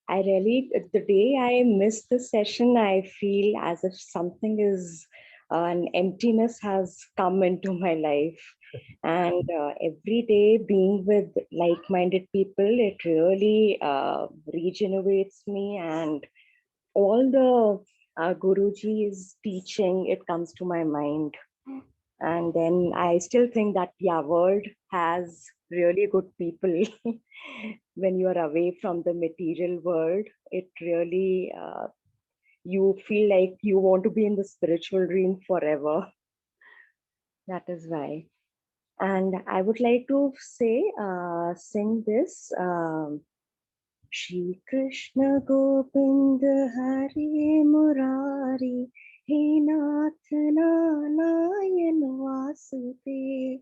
Speaker 18: I really, the day I miss the session, I feel as if something is, an emptiness has come into my life. And every day being with like-minded people, it really regenerates me. And all the Guruji's teaching, it comes to my mind. And then I still think that, yeah, world has really good people. When you are away from the material world, it really, you feel like you want to be in the spiritual realm forever. That is why. And I would like to say, sing this. Shri Krishna Govind Hari Murari He Nath Narayan Vasudev.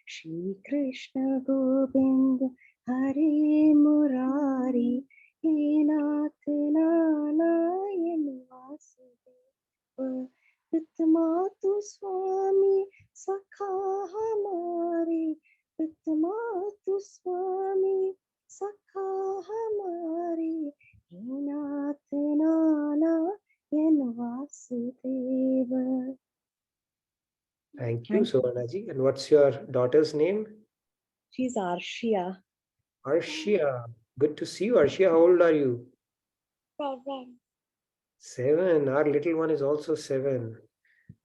Speaker 18: Shri Krishna Govind Hari Murari He Nath Narayan Vasudev. Pitmatu Swami Sakha Hamari Pitmatu Swami Sakha Hamari He Nath Narayan Vasudeva.
Speaker 2: Thank you, Suvarna ji. And what's your daughter's name?
Speaker 18: She's Arshia.
Speaker 2: Arshia. Good to see you, Arshia. How old are you? 7. Our little one is also 7.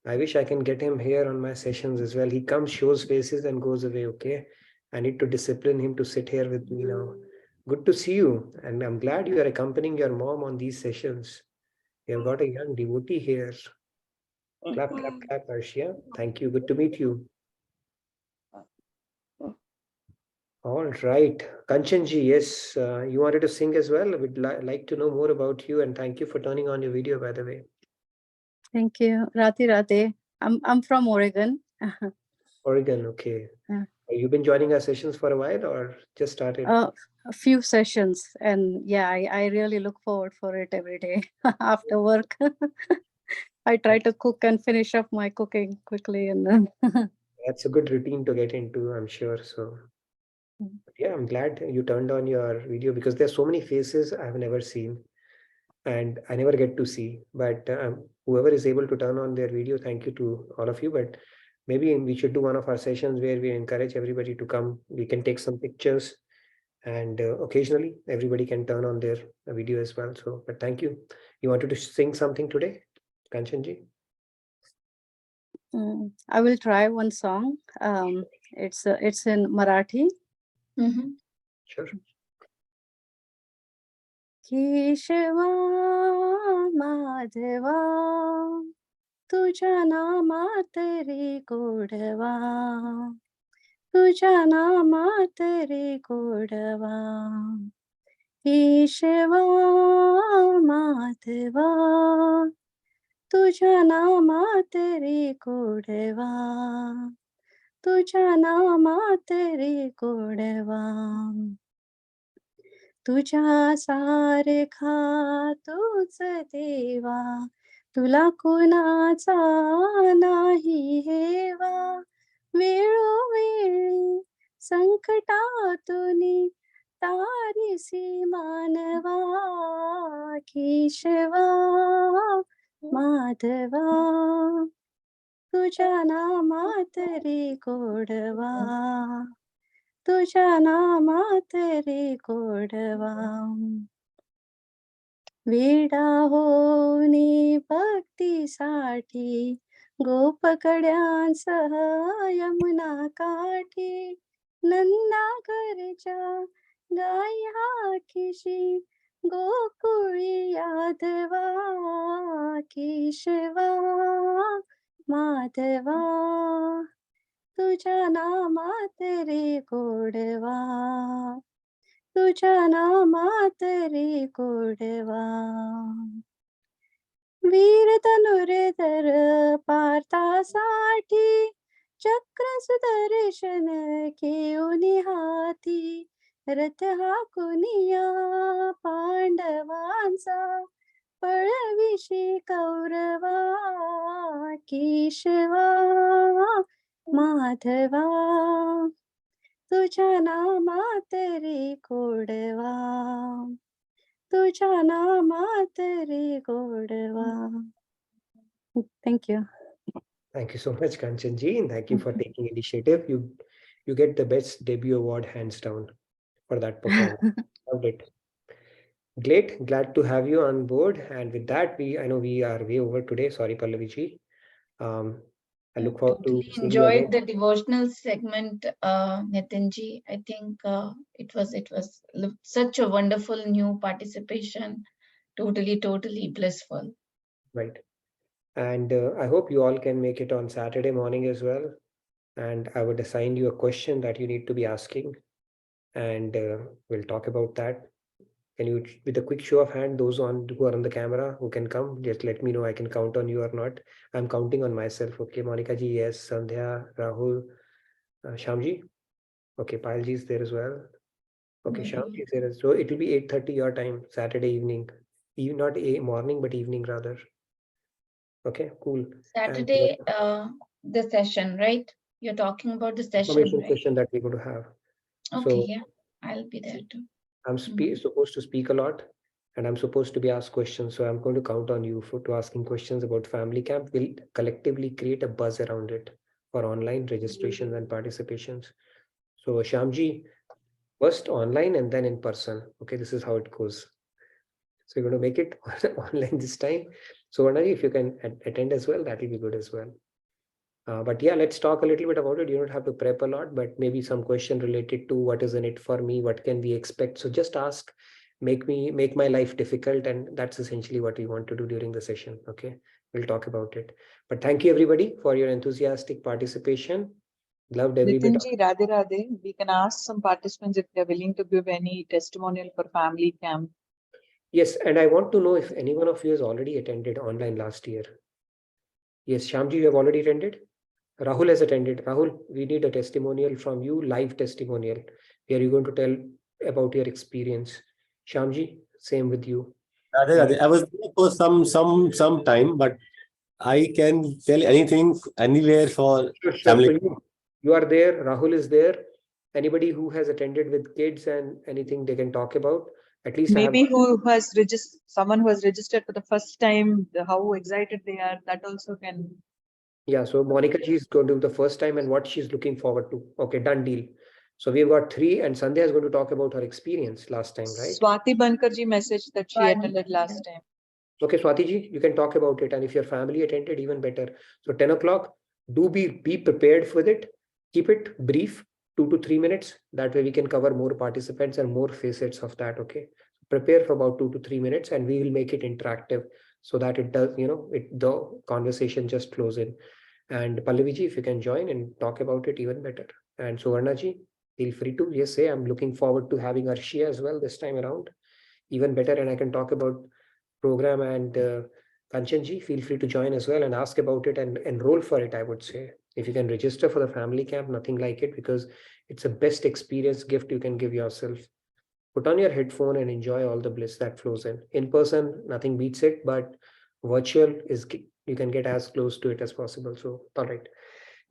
Speaker 2: I wish I can get him here on my sessions as well. He comes, shows faces, and goes away. Okay. I need to discipline him to sit here with me now. Good to see you. And I'm glad you are accompanying your mom on these sessions. We have got a young devotee here. Clap, clap, clap, Arshia. Thank you. Good to meet you. All right. Kanchanji, yes, you wanted to sing as well. We'd like to know more about you, and thank you for turning on your video, by the way.
Speaker 7: Thank you. Radhe Radhe. I'm from Oregon.
Speaker 2: Oregon, okay.
Speaker 7: Yeah.
Speaker 2: You've been joining our sessions for a while or just started?
Speaker 7: A few sessions, and yeah, I really look forward for it every day after work. I try to cook and finish up my cooking quickly, and then
Speaker 2: That's a good routine to get into, I'm sure. So yeah, I'm glad you turned on your video because there's so many faces I've never seen and I never get to see. But whoever is able to turn on their video, thank you to all of you. But maybe we should do one of our sessions where we encourage everybody to come. We can take some pictures and occasionally everybody can turn on their video as well. So, but thank you. You wanted to sing something today, Kanchanji?
Speaker 7: I will try one song. It's in Marathi.
Speaker 2: Sure.
Speaker 7: केशवा माधवा तुझ्या नामात रे गोडवा तुझ्या नामात रे गोडवा केशवा माधवा तुझ्या नामात रे गोडवा तुझ्या नामात रे गोडवा तुझ्या सारखा तूच देवा तुला कुणाचा नाही हेवा वेळोवेळी संकटातून तारिसी मानवा केशवा माधवा तुझ्या नामात रे गोडवा तुझ्या नामात रे गोडवा वेडा होनी भक्तीसाठी गोपकड्यांसह यमुना काठी नंदागरच्या गाया खिशी गोकुळी यादवा केशवा माधवा तुझ्या नामात रे गोडवा तुझ्या नामात रे गोडवा वीर धनुर्धर पार्थासाठी चक्र सुदर्शन घेऊन हाती रथ हाकुनिया पांडवांचा पळविशी कौरवा केशवा माधवा तुझ्या नामात रे गोडवा तुझ्या नामात रे गोडवा. Thank you.
Speaker 2: Thank you so much, Kanchanji, and thank you for taking initiative. You get the best debut award hands down for that performance. Loved it. Great, glad to have you on board. And with that, I know we are way over today. Sorry, Pallaviji. I look forward to
Speaker 1: Totally
Speaker 2: seeing you again.
Speaker 1: enjoyed the devotional segment, Nitinji. I think it was such a wonderful new participation. Totally blissful.
Speaker 2: Right. And I hope you all can make it on Saturday morning as well. And I would assign you a question that you need to be asking. And we'll talk about that. Can you, with a quick show of hand, those who are on the camera who can come, just let me know. I can count on you or not. I'm counting on myself. Okay, Monica ji, yes. Sandhya, Rahul, Shamji. Okay, Payal ji is there as well. Okay, Shamji is there. So it will be 8:30 your time, Saturday evening. Not morning, but evening rather. Okay, cool.
Speaker 1: Saturday, the session, right? You're talking about the session, right?
Speaker 2: Session that we're going to have.
Speaker 1: Okay,
Speaker 2: So,
Speaker 1: yeah, I'll be there too.
Speaker 2: I'm supposed to speak a lot, and I'm supposed to be asked questions. So I'm going to count on you to asking questions about family camp. We'll collectively create a buzz around it for online registrations and participations. So Shyamji, first online and then in person. Okay, this is how it goes. So you're going to make it online this time. So Varnaji, if you can attend as well, that will be good as well. But yeah, let's talk a little bit about it. You don't have to prep a lot, but maybe some question related to what is in it for me, what can we expect. So just ask, make my life difficult, and that's essentially what we want to do during the session. Okay, we'll talk about it. But thank you everybody for your enthusiastic participation. Loved every bit of it.
Speaker 9: Nitinji, Radhe Radhe, we can ask some participants if they're willing to give any testimonial for family camp.
Speaker 2: Yes, and I want to know if any one of you has already attended online last year. Yes, Shyamji, you have already attended? Rahul has attended. Rahul, we need a testimonial from you, live testimonial. Where you're going to tell about your experience. Shyamji, same with you.
Speaker 22: I was there for some time, but I can tell anything anywhere for family.
Speaker 2: So you are there. Rahul is there. Anybody who has attended with kids and anything they can talk about? At least
Speaker 9: Maybe who has registered, someone who has registered for the first time, how excited they are, that also can.
Speaker 2: Yeah, so Monica ji is going to do the first time and what she's looking forward to. Okay, done deal. So we've got 3 and Sandhya is going to talk about her experience last time, right?
Speaker 9: Swati Bankarji messaged that she attended last time.
Speaker 2: Okay, Swati ji, you can talk about it. And if your family attended, even better. So 10 o'clock, do be prepared with it. Keep it brief, 2 to 3 minutes. That way we can cover more participants and more facets of that. Okay. Prepare for about 2 to 3 minutes and we will make it interactive so that it does, the conversation just flows in. And Pallavi ji, if you can join and talk about it, even better. And Suvarna ji, feel free to just say, I'm looking forward to having Arshia as well this time around. Even better. And I can talk about program, and Kanchanji, feel free to join as well and ask about it and enroll for it. I would say if you can register for the family camp, nothing like it, because it's a best experience gift you can give yourself. Put on your headphone and enjoy all the bliss that flows in person. Nothing beats it, but virtual is, you can get as close to it as possible. So all right,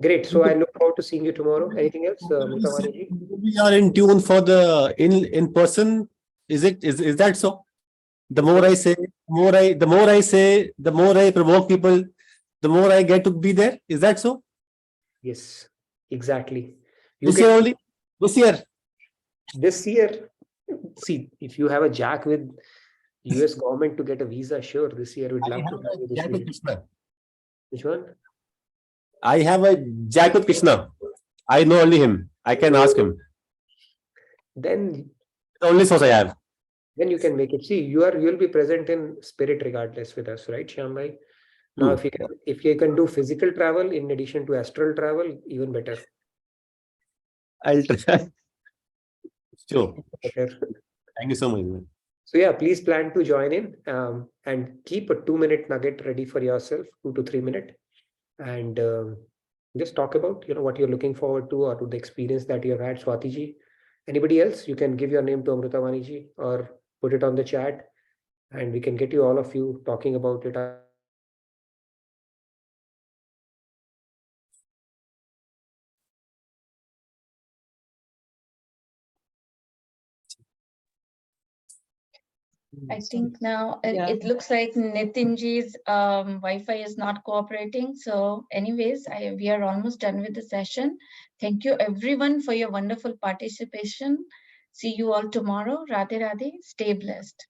Speaker 2: great. So I look forward to seeing you tomorrow. Anything else, Mutawani ji?
Speaker 22: We are in tune for the in person. Is that so? The more I say, the more I provoke people, the more I get to be there. Is that so?
Speaker 2: Yes, exactly.
Speaker 22: This year only? This year?
Speaker 2: See, if you have a jack with US government to get a visa, sure, this year we'd love to have you this year. Which one?
Speaker 22: I have a jack with Krishna. I know only him. I can ask him.
Speaker 2: Then
Speaker 22: the only source I have.
Speaker 2: then you can make it. See, you'll be present in spirit regardless with us, right, Shyambhai? Now, if you can do physical travel in addition to astral travel, even better.
Speaker 22: I'll try. Sure.
Speaker 2: Better.
Speaker 22: Thank you so much, man.
Speaker 2: So yeah, please plan to join in and keep a 2-minute nugget ready for yourself, 2 to 3 minutes, and just talk about what you're looking forward to or to the experience that you have had. Swati ji, anybody else? You can give your name to Amritavani ji or put it on the chat, and we can get you all of you talking about it.
Speaker 1: I think now
Speaker 9: Yeah.
Speaker 1: it looks like Nitinji's Wi-Fi is not cooperating. So anyways, we are almost done with the session. Thank you everyone for your wonderful participation. See you all tomorrow. Radhe Radhe. Stay blessed.